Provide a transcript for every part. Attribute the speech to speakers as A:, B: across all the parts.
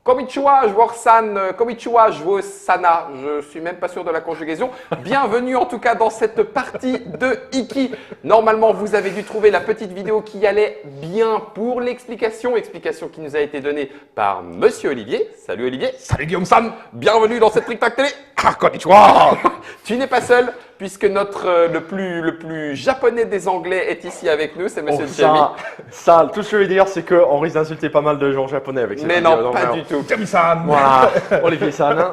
A: Konnichiwa, Jworsan, Konnichiwa, Jwosana, je suis même pas sûr de la conjugaison. Bienvenue en tout cas dans cette partie de Iki. Normalement, vous avez dû trouver la petite vidéo qui allait bien pour l'explication. Explication qui nous a été donnée par Monsieur Olivier. Salut Olivier.
B: Salut Guillaume-san.
A: Bienvenue dans cette Trick Track Télé.
B: Ah, konnichiwa.
A: Tu n'es pas seul puisque notre le plus japonais des Anglais est ici avec nous, c'est Monsieur Jamie.
C: Ça, tout ce que je veux dire, c'est qu'on risque d'insulter pas mal de gens japonais avec cette
A: Mais
C: vidéo.
A: non, pas du tout.
B: Kami-san.
C: Voilà, Olivier-san.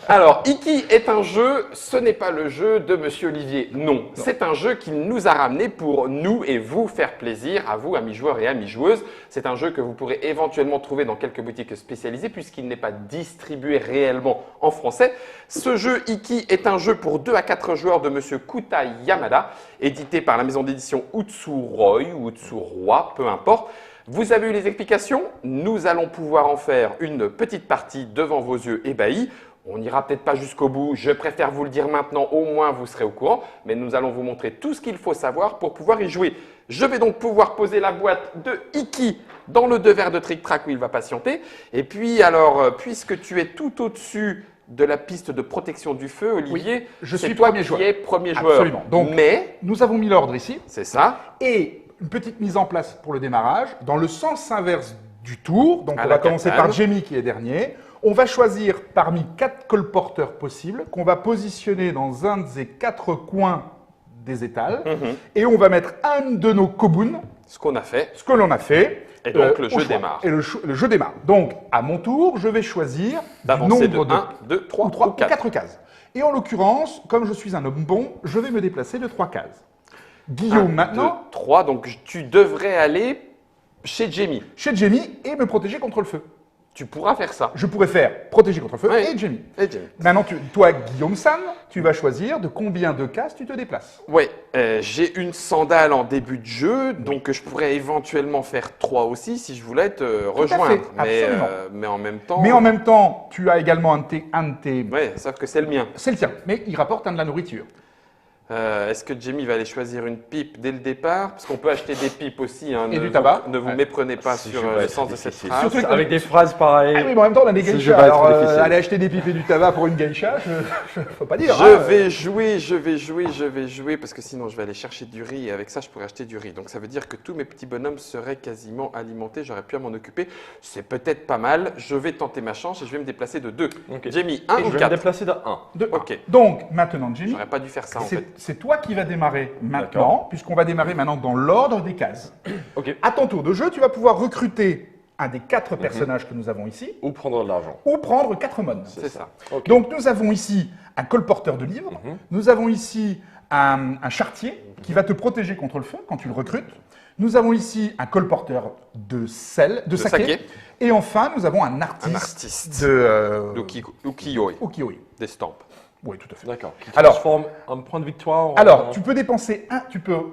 A: Alors, Iki est un jeu, ce n'est pas le jeu de Monsieur Olivier, non. C'est un jeu qu'il nous a ramené pour nous et vous faire plaisir, à vous, amis joueurs et amis joueuses. C'est un jeu que vous pourrez éventuellement trouver dans quelques boutiques spécialisées puisqu'il n'est pas distribué réellement en français. Ce jeu Iki est un jeu pour 2 à 4 joueurs de Monsieur Kuta Yamada, édité par la maison d'édition Utsuroy ou Utsuroi, peu importe. Vous avez eu les explications, nous allons pouvoir en faire une petite partie devant vos yeux ébahis. On n'ira peut-être pas jusqu'au bout, je préfère vous le dire maintenant, au moins vous serez au courant. Mais nous allons vous montrer tout ce qu'il faut savoir pour pouvoir y jouer. Je vais donc pouvoir poser la boîte de Iki dans le devers de Trick Track où il va patienter. Et puis alors, puisque tu es tout au-dessus de la piste de protection du feu, Olivier,
B: Oui, je suis
A: c'est toi
B: premier
A: qui
B: joueur.
A: es premier joueur.
B: Absolument. Donc,
A: mais,
B: nous avons mis l'ordre ici
A: c'est ça,
B: et une petite mise en place pour le démarrage dans le sens inverse du tour. Donc,
A: À
B: on
A: la
B: va commencer
A: katane.
B: par Jamie qui est dernier. On va choisir parmi 4 colporteurs possibles qu'on va positionner dans un des 4 coins des étals et on va mettre un de nos kobuns,
A: ce qu'on a fait.
B: ce que l'on a fait.
A: Et donc, le
B: au
A: jeu
B: choix.
A: démarre.
B: Et le jeu démarre. Donc, à mon tour, je vais choisir du
A: D'avancer de
B: nombre
A: 1, 2, 3
B: ou 3
A: ou
B: ou
A: 4.
B: 4 cases. Et en l'occurrence, comme je suis un homme bon, je vais me déplacer de 3 cases. Guillaume, maintenant,
A: 2, 3, donc tu devrais aller chez Jamie.
B: chez Jamie et me protéger contre le feu.
A: Tu pourras faire ça.
B: Je pourrais faire protéger contre le feu
A: Ouais.
B: et Jamie.
A: Et Jamie.
B: Maintenant, toi, Guillaume-san, tu vas choisir de combien de cases tu te déplaces.
A: Oui, j'ai une sandale en début de jeu, donc je pourrais éventuellement faire 3 aussi si je voulais te rejoindre.
B: fait,
A: mais,
B: absolument.
A: mais en même temps.
B: Mais en même temps, tu as également un de tes...
A: Ouais, sauf que c'est le mien.
B: C'est le tien, mais il rapporte un de la nourriture.
A: Est-ce que Jamie va aller choisir une pipe dès le départ? Parce qu'on peut acheter des pipes aussi. Hein,
B: Et du tabac.
A: Ne vous
B: Ouais.
A: méprenez pas
C: Si
A: sur
C: je vais
A: le
C: être
A: sens de cette
C: difficile.
A: phrase.
B: Surtout
C: Avec des phrases pareilles.
B: Ah oui, mais en même temps, on a des
C: Ce jeu
B: geishas.
C: va être
B: Alors,
C: difficile.
B: aller acheter des pipes et du tabac pour une geisha, faut pas dire.
A: Je
B: hein.
A: vais jouer, parce que sinon je vais aller chercher du riz et avec ça je pourrais acheter du riz. Donc ça veut dire que tous mes petits bonhommes seraient quasiment alimentés, j'aurais pu m'en occuper. C'est peut-être pas mal, je vais tenter ma chance et je vais me déplacer de 2.
C: Ok.
A: Jamie, 1
C: Et
A: ou
C: je vais me
A: 4?
C: déplacer de 1.
B: De
A: Ok.
B: 1. Donc, maintenant, Jamie,
A: J'aurais pas dû faire ça en fait.
B: c'est toi qui vas démarrer maintenant,
C: D'accord.
B: puisqu'on va démarrer maintenant dans l'ordre des cases.
C: Ok.
B: À ton tour de jeu, tu vas pouvoir recruter un des 4 personnages que nous avons ici,
C: Ou prendre de l'argent.
B: ou prendre 4 mônes.
A: C'est ça.
C: Ok.
B: Donc, nous avons ici un colporteur de livres, nous avons ici un charretier qui va te protéger contre le feu quand tu le recrutes. Nous avons ici un colporteur de sel, de saké.
A: saké.
B: Et enfin, nous avons un artiste,
A: artiste.
B: de
A: L'ukiyo-e,
B: ukiyo-e.
A: d'estampes.
B: Oui, tout à fait.
C: D'accord. Qui
B: Alors-
C: transforme un point de victoire en...
B: Alors, tu peux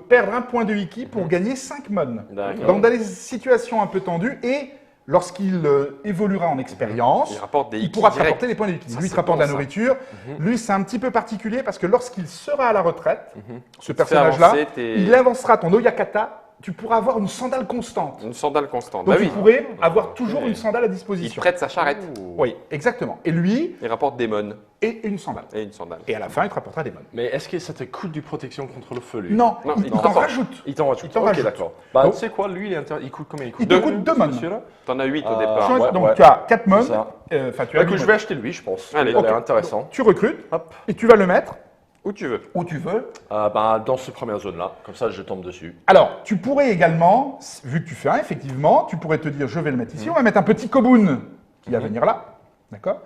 B: perdre un point de Iki pour gagner 5 mônes.
C: D'accord.
B: Donc, dans des situations un peu tendues, et lorsqu'il évoluera en expérience,
A: Il rapporte des
B: il
A: Iki
B: pourra te
A: direct.
B: rapporter des points de Iki.
A: Ça,
B: Lui, il te
A: c'est
B: rapporte
A: bon,
B: de la
A: ça.
B: nourriture. Lui, c'est un petit peu particulier parce que lorsqu'il sera à la retraite, ce
A: fais
B: personnage-là,
A: avancer tes-
B: il avancera ton Oyakata. Tu pourras avoir une sandale constante.
A: Une sandale constante.
B: Donc,
A: Bah
B: tu
A: oui,
B: pourrais avoir toujours une sandale à
A: il
B: disposition.
A: prête sa charrette.
B: Oui, exactement. Et lui,
A: Il rapporte des mônes
B: et une sandale.
A: et une sandale.
B: Et à la fin, il te rapportera des mônes.
C: Mais est-ce que ça te coûte du protection contre le feu, lui?
B: Non,
A: Non,
B: il
A: il
B: t'en
A: rapporte.
B: rajoute.
C: Il t'en rajoute.
B: Il t'en
C: Ok,
B: rajoute.
C: d'accord. Bah,
B: Donc-
C: tu sais quoi, lui, il coûte combien? Il coûte
B: Il te coûte 2 mônes.
C: Celui-là?
A: T'en as 8 au
C: Ah,
A: départ.
C: ouais.
B: Donc, tu as 4 mônes.
C: ça.
B: Enfin, tu
C: Bah,
B: as
C: écoute,
B: huit
C: je
B: mônes.
C: vais acheter lui, je pense.
A: Allez.
C: Il a l'air
B: Ok.
C: intéressant.
B: Tu recrutes
C: Hop.
B: et tu vas le mettre
A: Où tu veux.
B: où tu veux.
C: Bah, dans cette première zone-là. Comme ça, je tombe dessus.
B: Alors, tu pourrais également, vu que tu fais un, effectivement, tu pourrais te dire, je vais le mettre ici, on va mettre un petit kobun qui va venir là, d'accord?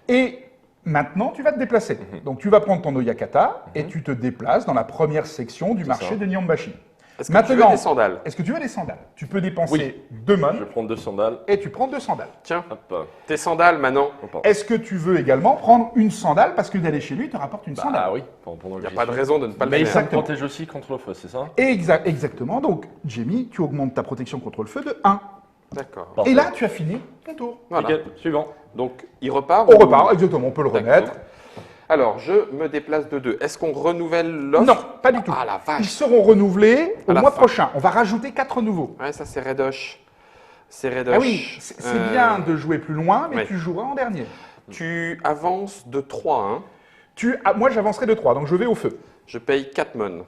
B: Et maintenant, tu vas te déplacer. Donc, tu vas prendre ton Oyakata et tu te déplaces dans la première section du marché
C: ça.
B: de Nyambashi.
A: Est-ce que tu veux des sandales?
B: Est-ce que tu veux des sandales? Tu peux dépenser
C: Oui.
B: 2
C: Je
B: mônes
C: vais prendre 2 sandales.
B: et tu prends 2 sandales.
A: Tiens,
C: Hop.
A: tes sandales maintenant.
C: On part.
B: Est-ce que tu veux également prendre une sandale parce que d'aller chez lui te rapporte une sandale?
C: Ah oui, pendant
A: Il
C: que
A: n'y a
C: j'y
A: pas de
C: suis.
A: raison de ne pas le
C: Mais
A: faire.
C: ça me
B: Exactement.
C: protège aussi contre le feu, c'est ça?
B: Exactement. Donc, Jamie, tu augmentes ta protection contre le feu de 1.
A: D'accord.
C: Parfait.
B: Et là, tu as fini ton tour.
A: Voilà.
C: Nickel. Suivant.
A: Donc, il repart
B: On
A: ou-
B: repart, exactement, on peut le
A: D'accord.
B: remettre.
A: Alors, je me déplace de 2. Est-ce qu'on renouvelle l'offre?
B: Non, pas du tout.
A: Ah la
B: Ils
A: vache.
B: seront renouvelés
A: À
B: au
A: la
B: mois
A: fin.
B: prochain. On va rajouter 4 nouveaux.
A: Ouais, ça c'est Redosh. C'est Redosh.
B: Ah oui, c'est bien de jouer plus loin, mais
A: ouais.
B: tu joueras en dernier.
A: Tu avances de 3, hein.
B: Moi, j'avancerai de 3, donc je vais au feu.
A: Je paye 4 mon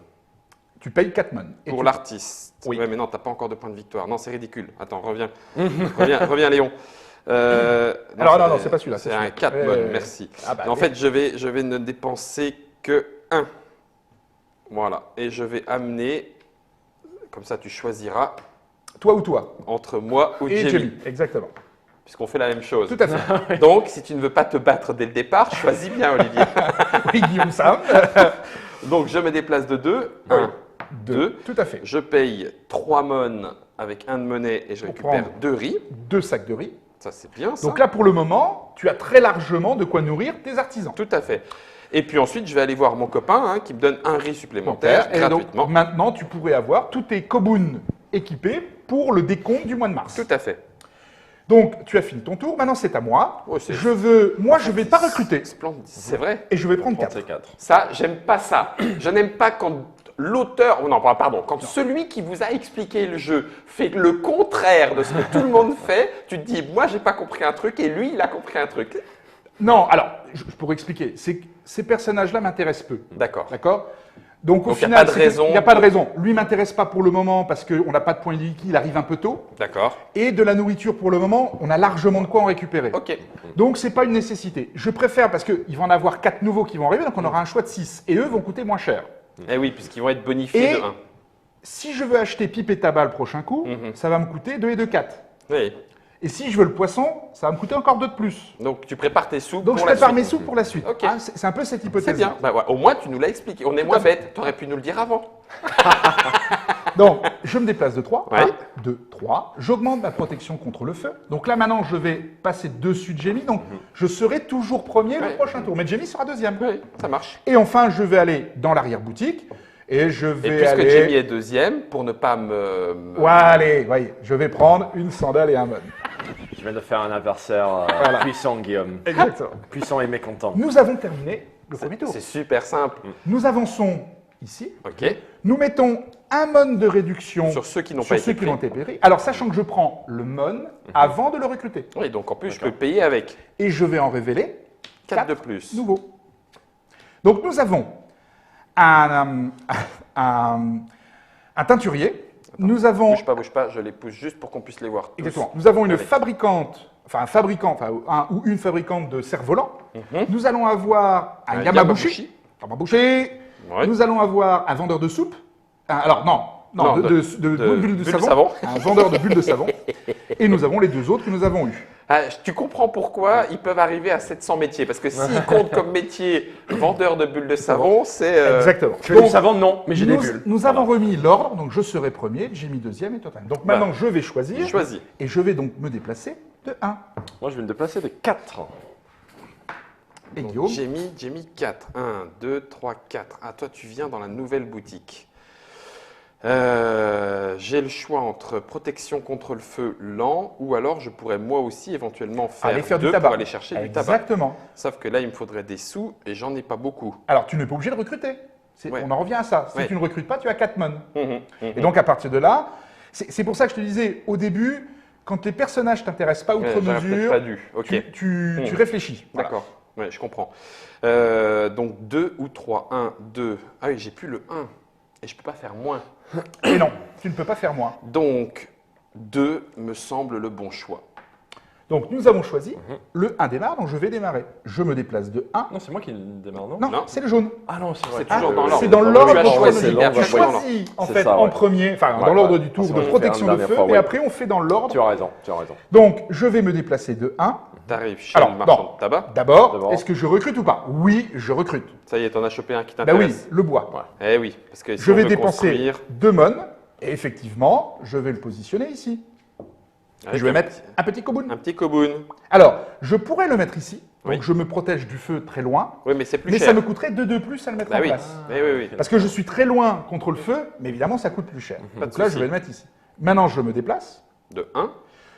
B: Tu payes 4 mon. Et
A: pour
B: tu-
A: l'artiste.
B: Oui.
A: Ouais, mais non, t'as pas encore de point de victoire. Non, c'est ridicule. Attends, reviens. reviens, Léon.
B: Alors, non, c'est pas celui-là.
A: C'est un 4 mon, merci.
B: Ah bah,
A: En fait, je vais ne dépenser que 1. Voilà. Et je vais amener, comme ça tu choisiras
B: toi ou toi
A: entre moi ou
B: et
A: Jamie.
B: Jamie, exactement.
A: Puisqu'on fait la même chose.
B: Tout à fait.
A: Donc, si tu ne veux pas te battre dès le départ, choisis bien, Olivier.
B: Oui, Guillaume Sam.
A: Donc, je me déplace de 2. 1, 2.
B: Tout à fait.
A: Je paye 3 mônes avec 1 de monnaie et je
B: Pour
A: récupère
B: prendre
A: 2 riz.
B: 2 sacs de riz.
A: Ça, c'est bien, ça.
B: Donc là, pour le moment, tu as très largement de quoi nourrir tes artisans.
A: Tout à fait. Et puis ensuite, je vais aller voir mon copain qui me donne un riz supplémentaire
B: Et donc,
A: gratuitement.
B: maintenant, tu pourrais avoir tous tes kobuns équipés pour le décompte du mois de mars.
A: Tout à fait.
B: Donc, tu as fini ton tour. Maintenant, c'est à moi.
A: Oh, c'est-
B: je ne vais pas recruter.
A: Splendide. C'est vrai.
B: Et je vais prendre 4.
C: 34.
A: Ça, j'aime pas ça. Je n'aime pas quand l'auteur, non, pardon, quand celui qui vous a expliqué le jeu fait le contraire de ce que tout le monde fait, tu te dis, moi, j'ai pas compris un truc et lui, il a compris un truc.
B: Non, alors, je pourrais expliquer. C'est que ces personnages-là m'intéressent peu.
A: D'accord.
B: D'accord. Donc, au
A: Donc, il y a
B: final,
A: pas de raison
B: il n'y a pas de raison. Lui ne m'intéresse pas pour le moment parce qu'on n'a pas de points liquides, il arrive un peu tôt.
A: D'accord.
B: Et de la nourriture pour le moment, on a largement de quoi en récupérer.
A: Ok.
B: Donc, ce n'est pas une nécessité. Je préfère parce qu'il va en avoir 4 nouveaux qui vont arriver, donc on aura un choix de 6. Et eux vont coûter moins cher.
A: Eh oui, puisqu'ils vont être bonifiés
B: Et-
A: de 1.
B: Si je veux acheter pipe et tabac le prochain coup, ça va me coûter 2 et 2, 4.
A: Oui.
B: Et si je veux le poisson, ça va me coûter encore 2 de plus.
A: Donc, tu prépares tes sous
B: Donc,
A: pour
B: je
A: la
B: prépare
A: suite.
B: mes sous pour la suite.
A: Ok.
B: Ah, c'est un peu cette hypothèse.
A: C'est bien. Bah ouais, au moins, tu nous l'as expliqué. On est moins bêtes. Tu aurais pu nous le dire avant.
B: Donc, je me déplace de 3.
A: Ouais.
B: 1, 2, 3. J'augmente ma protection contre le feu. Donc là, maintenant, je vais passer dessus de Jamie. Donc, je serai toujours premier le
A: Ouais.
B: prochain tour. Mais Jamie sera deuxième.
A: Oui, ça marche.
B: Et enfin, je vais aller dans l'arrière-boutique. Et je vais
A: Et puisque
B: aller...
A: Jamie est deuxième, pour ne pas me-
B: Ouais, allez, voyez, je vais prendre une sandale et un mon.
C: Je viens de faire un adversaire puissant, Guillaume.
B: Exactement.
C: Puissant et mécontent.
B: Nous avons terminé le premier tour.
A: C'est super simple.
B: Nous avançons ici.
A: Ok.
B: Nous mettons un mon de réduction
A: Sur ceux qui n'ont
B: sur
A: pas
B: ceux
A: été
B: qui l'ont
A: pris.
B: été pris. Alors, sachant que je prends le mon avant de le recruter.
A: Oui, donc en plus, je peux payer avec
B: Et je vais en révéler
A: 4 de plus.
B: nouveaux. Donc, nous avons un teinturier. Nous avons,
A: Bouge pas, je les pousse juste pour qu'on puisse les voir tous.
B: exactement, nous avons une
A: Avec.
B: fabricante, enfin un fabricant, enfin un ou une fabricante de cerfs-volants. Nous allons avoir un Yamabushi. Yamabushi.
A: Ouais.
B: Nous allons avoir un vendeur de soupe. Alors, non, de bulles de savon. Un vendeur de bulles de savon. Et nous avons les deux autres que nous avons eus.
A: Ah, tu comprends pourquoi ils peuvent arriver à 700 métiers. Parce que s'ils comptent comme métier vendeur de bulles de savon, c'est...
B: Exactement.
C: Je fais du savon, non, mais j'ai des
B: Nous,
C: bulles.
B: nous avons remis l'ordre, donc je serai premier, Jimmy deuxième et toi troisième. Donc maintenant, je vais choisir.
A: Choisis.
B: Et je vais donc me déplacer de 1.
C: Moi, je vais me déplacer de 4.
B: Et Guillaume,
A: J'ai mis 4. 1, 2, 3, 4. Ah, toi, tu viens dans la nouvelle boutique. J'ai le choix entre protection contre le feu lent ou alors je pourrais moi aussi éventuellement
B: aller faire du
A: deux
B: tabac.
A: pour aller chercher du tabac.
B: Exactement.
A: Sauf que là, il me faudrait des sous et j'en ai pas beaucoup.
B: Alors, tu n'es pas obligé de recruter.
A: Ouais.
B: On en revient à ça. Si
A: Ouais.
B: tu ne recrutes pas, tu as 4 mon.
A: Mhm.
B: Et donc, à partir de là, c'est pour ça que je te disais au début, quand les personnages ne t'intéressent pas outre
A: j'aurais peut-être
B: mesure,
A: pas dû. Ok.
B: tu réfléchis. Voilà.
A: D'accord. Ouais, je comprends. Donc 2 ou 3. 1, 2. Ah oui, j'ai plus le 1. Et je peux pas faire moins.
B: Et non, tu ne peux pas faire moins.
A: Donc 2 me semble le bon choix.
B: Donc, nous avons choisi le 1 démarre, donc je vais démarrer. Je me déplace de 1.
C: Non, c'est moi qui démarre, non
B: Non,
A: Non.
B: c'est le jaune.
C: Ah non, c'est vrai.
A: C'est toujours dans
B: Ah,
A: l'ordre.
B: c'est dans
A: Tu as
B: l'ordre
A: choisi,
B: chronologique.
A: et
C: l'ordre
A: après,
B: Tu
A: dans l'ordre.
B: choisis en
C: C'est
B: fait
C: ça,
B: en
C: ouais.
B: premier, enfin
C: Ouais,
B: dans l'ordre
C: ouais.
B: du tour
C: Ah, c'est
B: de
C: vrai,
B: protection
C: j'ai
B: de
C: fait la
B: feu,
C: dernière
B: et
C: fois,
B: après on fait dans l'ordre.
C: Tu as raison, tu as raison.
B: Donc je vais me déplacer de 1.
A: T'arrives chez
B: Alors,
A: le marchand
B: non.
A: de tabac.
B: D'abord, est-ce que je recrute ou pas? Oui, je recrute.
A: Ça y est, t'en as chopé un qui
B: Bah oui,
A: t'intéresse.
B: le bois.
A: Eh oui, parce que si
B: Je
A: on
B: vais
A: veut
B: dépenser
A: construire
B: 2 mon, et effectivement, je vais le positionner ici.
A: avec
B: Je vais
A: un
B: mettre
A: petit-
B: un petit koboun.
A: un petit koboun.
B: Alors, je pourrais le mettre ici, donc
A: Oui.
B: je me protège du feu très loin,
A: Oui, mais c'est plus
B: mais
A: cher.
B: ça me coûterait 2 de plus à le mettre
A: Bah
B: en
A: oui.
B: place.
A: Eh oui, oui.
B: Parce que je suis très loin contre le feu, mais évidemment, ça coûte plus cher.
A: Pas de
B: Donc là, je
A: souci.
B: vais le mettre ici. Maintenant, je me déplace.
A: De 1.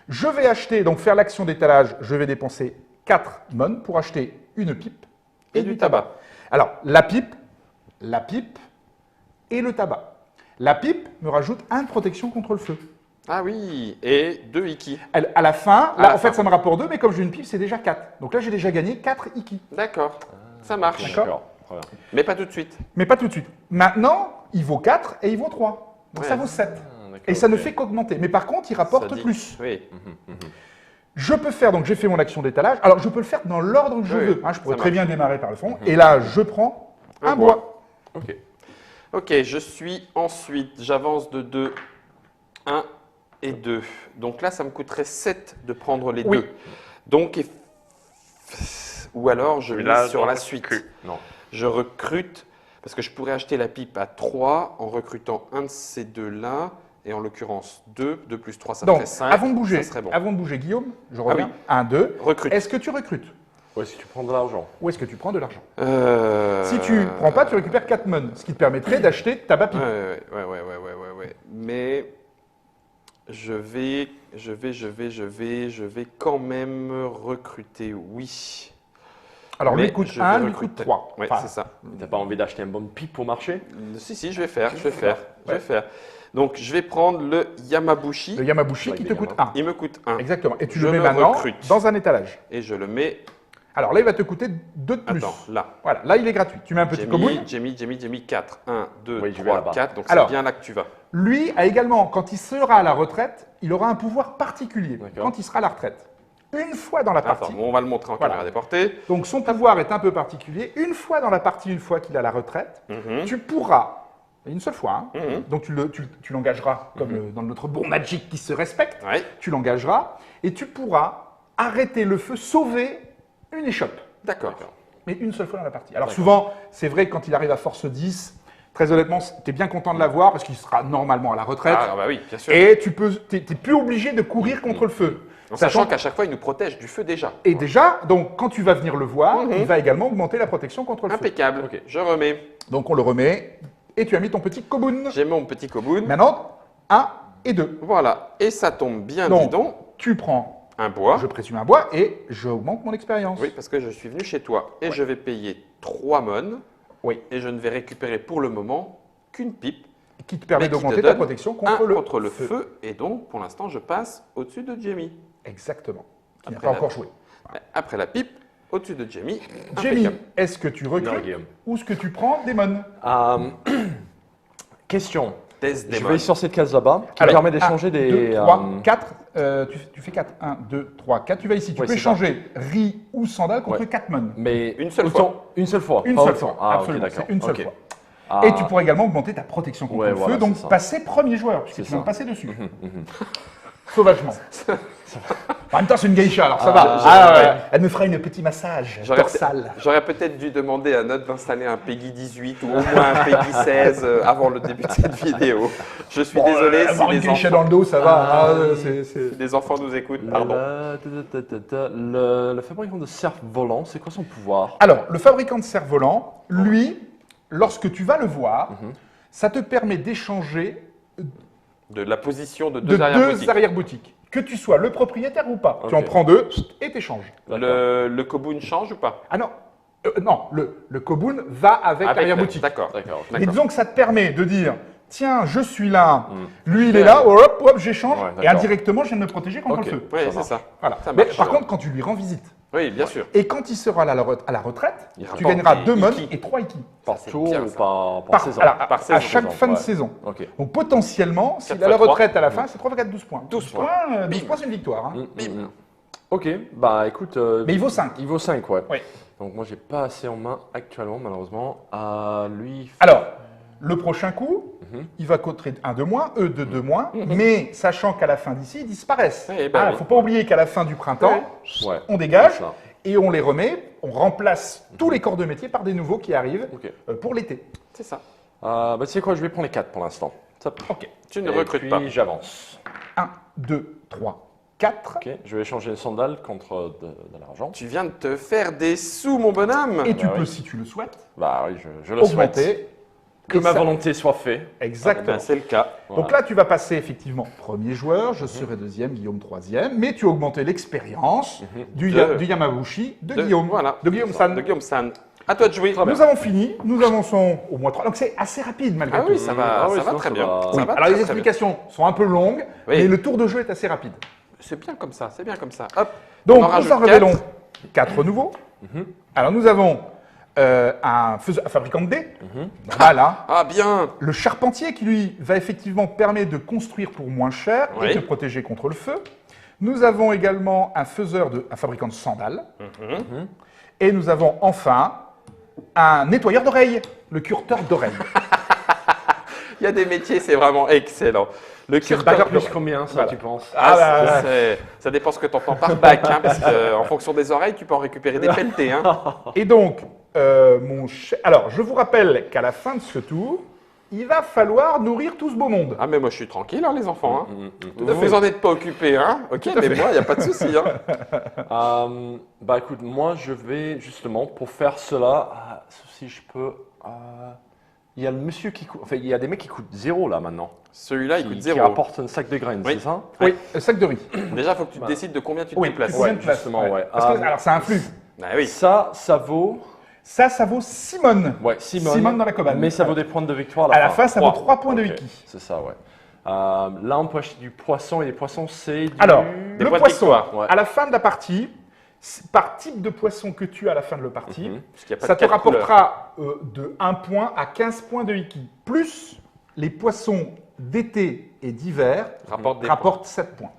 B: Je vais acheter, donc faire l'action d'étalage, je vais dépenser 4 mon pour acheter une pipe
A: Et du tabac.
B: Alors, la pipe et le tabac. La pipe me rajoute 1 de protection contre le feu.
A: Ah oui, et 2 Iki.
B: À la fin,
A: À
B: là,
A: la
B: en fait,
A: fin.
B: ça me rapporte 2, mais comme j'ai une pipe, c'est déjà 4. Donc là, j'ai déjà gagné 4 Iki.
A: D'accord, ça marche.
B: D'accord.
C: Très bien.
A: Mais pas tout de suite.
B: Mais pas tout de suite. Maintenant, il vaut 4 et il vaut 3. Donc
A: Ouais.
B: ça vaut 7.
C: Ah, d'accord,
B: Et ça ne
C: ok.
B: fait qu'augmenter. Mais par contre, il
A: Ça
B: rapporte
A: dit-
B: plus.
A: Oui.
B: Je peux faire, donc j'ai fait mon action d'étalage. Alors, je peux le faire dans l'ordre que je
A: Oui,
B: veux. Hein, je pourrais
A: ça
B: très
A: marche.
B: bien démarrer par le fond. Et là, je prends
A: Un
B: un bois.
C: Ok.
A: Ok, je suis ensuite, j'avance de 2, 1 et 2. Donc là, ça me coûterait 7 de prendre les
B: Oui.
A: deux. Donc, ou alors je
C: Mais
A: mise
C: là,
A: sur
C: dans
A: la
C: le
A: suite.
C: cul. Non.
A: Je recrute, parce que je pourrais acheter la pipe à 3 en recrutant un de ces deux-là, et en l'occurrence 2, 2 plus 3, ça
B: Donc,
A: ferait 5.
B: avant de bouger,
A: Ça serait bon.
B: Guillaume, je
A: Ah
B: reviens. 1, 2.
A: Recrute.
B: Est-ce que tu recrutes
C: Ouais, si tu prends de l'argent.
B: ou est-ce que tu prends de l'argent
A: Euh,
B: Si tu prends pas, tu récupères 4 mon, ce qui te permettrait d'acheter ta pipe.
A: Ouais. Mais je vais quand même recruter, oui.
B: Alors,
A: Mais
B: lui coûte
A: je vais
B: 1, lui coûte
A: recruter.
B: 3.
A: Ouais,
B: Enfin,
A: c'est ça.
C: T'as pas envie d'acheter une bonne pipe pour marcher?
A: Si, je vais faire. Je vais faire. Donc, je vais prendre le Yamabushi.
B: le Yamabushi
C: Ouais,
B: qui
C: il
B: te
C: est
B: coûte
C: gamin.
B: 1.
A: Il me coûte 1.
B: Exactement. Et tu
A: Je
B: le mets
A: me
B: maintenant
A: recrute.
B: dans un étalage.
A: Et je le mets,
B: Alors là, il va te coûter 2 de plus.
A: attends, là.
B: Voilà, là, il est gratuit. Tu mets un petit
A: J'ai mis 4. 1, 2,
C: Oui, je vais
A: 3,
C: là-bas.
A: 4. Donc,
B: Alors,
A: c'est bien là que tu vas.
B: Lui a également, quand il sera à la retraite, il aura un pouvoir particulier
C: D'accord.
B: quand il sera à la retraite. Une fois dans la
A: Attends,
B: partie.
A: bon, on va le montrer en
B: Voilà.
A: caméra déportée.
B: Donc son pouvoir est un peu particulier. Une fois dans la partie, une fois qu'il est à la retraite,
A: Mhm.
B: tu pourras, et une seule fois, hein,
A: Mhm.
B: donc tu l'engageras comme dans notre bon Magic qui se respecte,
A: Ouais.
B: tu l'engageras et tu pourras arrêter le feu, sauver une échoppe.
A: D'accord.
B: Mais une seule fois dans la partie. Alors souvent, c'est vrai que quand il arrive à force 10, très honnêtement, tu es bien content de l'avoir parce qu'il sera normalement à la retraite.
A: Ah, bah oui, bien sûr.
B: Et tu n'es plus obligé de courir contre le feu.
A: En sachant qu'à chaque fois, il nous protège du feu déjà.
B: Et déjà, donc quand tu vas venir le voir,
A: Mhm.
B: il va également augmenter la protection contre le feu.
A: Impeccable.
C: Ok.
A: Je remets.
B: Donc on le remet et tu as mis ton petit Kobun.
A: J'ai mon petit Kobun.
B: Maintenant, 1 et 2.
A: Voilà. Et ça tombe bien,
B: Donc,
A: dis donc.
B: tu prends,
A: Un bois.
B: je présume un bois et j'augmente mon expérience.
A: Oui, parce que je suis venu chez toi et je vais payer 3 mônes.
B: Oui.
A: Et je ne vais récupérer pour le moment qu'une pipe.
B: Qui te permet
A: mais qui
B: d'augmenter
A: te
B: ta
A: donne
B: protection
A: un
B: contre le
A: feu.
B: feu.
A: Et donc, pour l'instant, je passe au-dessus de Jamie.
B: Exactement. Qui n'a
A: Après
B: pas
A: la-
B: encore joué.
A: Après la pipe, au-dessus de Jamie.
B: Jamie,
A: Impeccable.
B: est-ce que tu
C: Non,
B: recrutes
C: Guillaume.
B: ou est-ce que tu prends des mônes?
C: Question.
A: Test
C: Je
A: des
C: vais sur cette case là-bas qui
B: Alors,
C: permet d'échanger
B: 1,
C: des.
B: 2, 3, 4. Tu fais 4. 1, 2, 3, 4. Tu vas ici. Tu
C: Ouais,
B: peux
C: c'est ça.
B: échanger riz ou sandal contre
C: Ouais.
B: 4 mônes.
C: Mais
A: Une seule
C: autant- Une seule fois.
B: Une
C: pas
B: seule
C: autant.
B: fois.
C: Ah, ok,
B: Absolument.
C: d'accord.
B: C'est une seule
C: Ok.
B: fois.
C: Ah.
B: Et tu pourras également augmenter ta protection contre
C: Ouais,
B: le
C: voilà,
B: feu, donc
C: c'est ça.
B: passer premier joueur, puisque
C: C'est
B: tu vas me
C: ça.
B: passer dessus.
C: Mhm.
B: Sauvagement. En même temps, c'est une geisha, alors ça
C: Ah,
B: va.
A: ouais.
B: Elle me fera une petit massage dorsal.
A: J'aurais peut-être dû demander à Note d'installer un Peggy 18 ou au moins un Peggy 16 avant le début de cette vidéo. Je suis désolé
B: Avoir
A: si
B: une
A: les
B: geisha
A: enfants,
B: dans le dos, ça va.
C: Ah.
A: les enfants nous écoutent. Pardon.
C: Le fabricant de cerf-volant, c'est quoi son pouvoir?
B: Alors, le fabricant de cerf-volant, lui, lorsque tu vas le voir, ça te permet d'échanger
A: De la position de
B: de
A: deux arrière-boutiques.
B: deux arrière-boutiques. Que tu sois le propriétaire ou pas. Tu
C: Ok.
B: en prends deux et t'échanges.
A: Le Kobun change ou pas
B: Ah non, non, le Kobun va avec l'arrière-boutique.
A: D'accord.
C: D'accord.
B: Mais
A: D'accord.
B: disons que ça te permet de dire, tiens, je suis là, lui il
A: Ouais.
B: est là, hop, hop, j'échange,
C: Ouais,
B: et
C: d'accord.
B: indirectement, je viens de me protéger contre
C: Ok.
B: le feu.
A: Oui,
C: Ça
A: c'est
C: marche.
A: ça.
B: Voilà.
A: Ça
B: Mais
A: marche.
B: par contre, quand tu lui rends visite,
A: Oui, bien sûr.
B: et quand il sera à la retraite,
A: Il
B: tu
A: rapporte
B: gagneras
A: des
B: 2 mônes
A: Iki.
B: et 3 Iki.
C: Par
A: c'est
C: tour
A: bien,
C: ou
A: ça.
C: par saison?
B: Alors,
A: Par
B: à
A: saison,
B: chaque fin de
C: ouais.
B: saison.
C: Ok.
B: Donc potentiellement, s'il
A: 4
B: a la
A: fois 3.
B: retraite à la fin, c'est 3 4, 12 points.
A: 12
B: points, 12 points, c'est une victoire. hein.
C: Ok, bah écoute.
B: Mais il vaut 5.
C: Il vaut 5, ouais.
B: Oui.
C: Donc moi, j'ai pas assez en main actuellement, malheureusement. À lui.
B: Alors, le prochain coup, il va coûter 1 de moins, eux de 2 moins, mais sachant qu'à la fin d'ici, ils disparaissent.
A: Oui, ben
B: Il ne
A: oui.
B: faut pas oublier qu'à la fin du printemps,
C: Ouais.
B: on dégage
C: C'est ça.
B: et on les remet, on remplace tous les corps de métier par des nouveaux qui arrivent
C: Ok.
B: pour l'été.
A: C'est ça.
C: Bah tu sais quoi, je vais prendre les 4 pour l'instant. Top.
B: Ok.
A: Tu ne
C: Et
A: recrutes
C: puis,
A: pas.
C: j'avance.
B: 1, 2, 3, 4.
C: Ok, je vais échanger les sandales contre de l'argent.
A: Tu viens de te faire des sous, mon bonhomme.
B: Et tu
C: bah
B: peux,
C: oui.
B: si tu le souhaites,
C: Bah oui, je le souhaite.
B: augmenter.
C: Que
B: Et
C: ma
B: ça-
C: volonté soit faite.
B: Exactement.
A: Ben, c'est le cas.
B: Donc là, tu vas passer effectivement premier joueur, je serai deuxième, Guillaume troisième, mais tu as augmenté l'expérience du
A: De-
B: Yamabushi de
A: De-
B: Guillaume.
A: voilà.
B: De Guillaume San.
A: De Guillaume San. À toi de jouer.
B: Nous avons fini, nous avançons au moins 3. Donc c'est assez rapide malgré
A: Ah
B: tout.
A: oui, ça va,
C: Ah oui,
A: ça va
C: sinon,
A: très
C: ça
A: bien.
C: va.
A: Ça
B: Oui.
A: va
B: Alors
A: très,
B: les
A: très
B: explications sont un peu longues,
A: Oui.
B: mais le tour de jeu est assez rapide.
A: bien. C'est bien comme ça, c'est bien comme ça. Hop.
B: Donc
A: on en
B: nous
A: rajoute
B: en révélons
A: 4.
B: 4 nouveaux. Alors nous avons un fabricant de dés, normal, hein.
A: Ah bien.
B: Le charpentier qui lui va effectivement permettre de construire pour moins cher
A: Oui.
B: et de protéger contre le feu. Nous avons également un fabricant de sandales. Et nous avons enfin un nettoyeur d'oreilles, le curteur d'oreilles.
A: Il y a des métiers, c'est vraiment excellent. Le
C: Bac
A: curteur
C: plus combien, ça, tu penses?
A: ça dépend ce que tu entends par bac, hein, parce qu'en fonction des oreilles, tu peux en récupérer des pelletés. Hein.
B: Et donc, alors je vous rappelle qu'à la fin de ce tour, il va falloir nourrir tout ce beau monde.
A: Ah mais moi je suis tranquille, hein, les enfants. Hein.
B: Tout à fait.
A: Vous en êtes pas occupés, hein. Ok, mais moi, il n'y a pas de souci. Hein.
C: Bah écoute, moi je vais justement pour faire cela, si je peux. Il y a le monsieur qui coûte. Enfin, il y a des mecs qui coûtent 0 là maintenant.
A: Celui-là, il coûte
C: Qui
A: 0.
C: apportent un sac de graines,
A: Oui.
C: c'est ça?
B: Oui, un sac de riz.
A: Déjà, il faut que tu te décides de combien tu te déplaces.
B: combien de
C: Ouais,
B: places,
C: justement, ouais.
B: Parce que, alors ça influe.
A: Ah oui.
C: Ça vaut.
B: Ça vaut Simone.
C: Ouais, Simone.
B: Simone dans la cabane.
C: Mais ça vaut des points de victoire
B: À la fin, ça vaut 3 points de
C: Ok,
B: wiki.
C: C'est ça, ouais. Là, on peut acheter du poisson et les poissons, c'est du.
B: Alors,
A: Des
B: le
A: points de
B: poisson,
A: victoire,
C: ouais.
B: à la fin de la partie, par type de poisson que tu as à la fin de la partie,
A: Parce qu'il y a pas
B: ça
A: de
B: te
A: quatre couleurs.
B: rapportera de 1 point à 15 points de wiki. Plus les poissons d'été et d'hiver
A: Rapporte des
B: rapportent 7 points.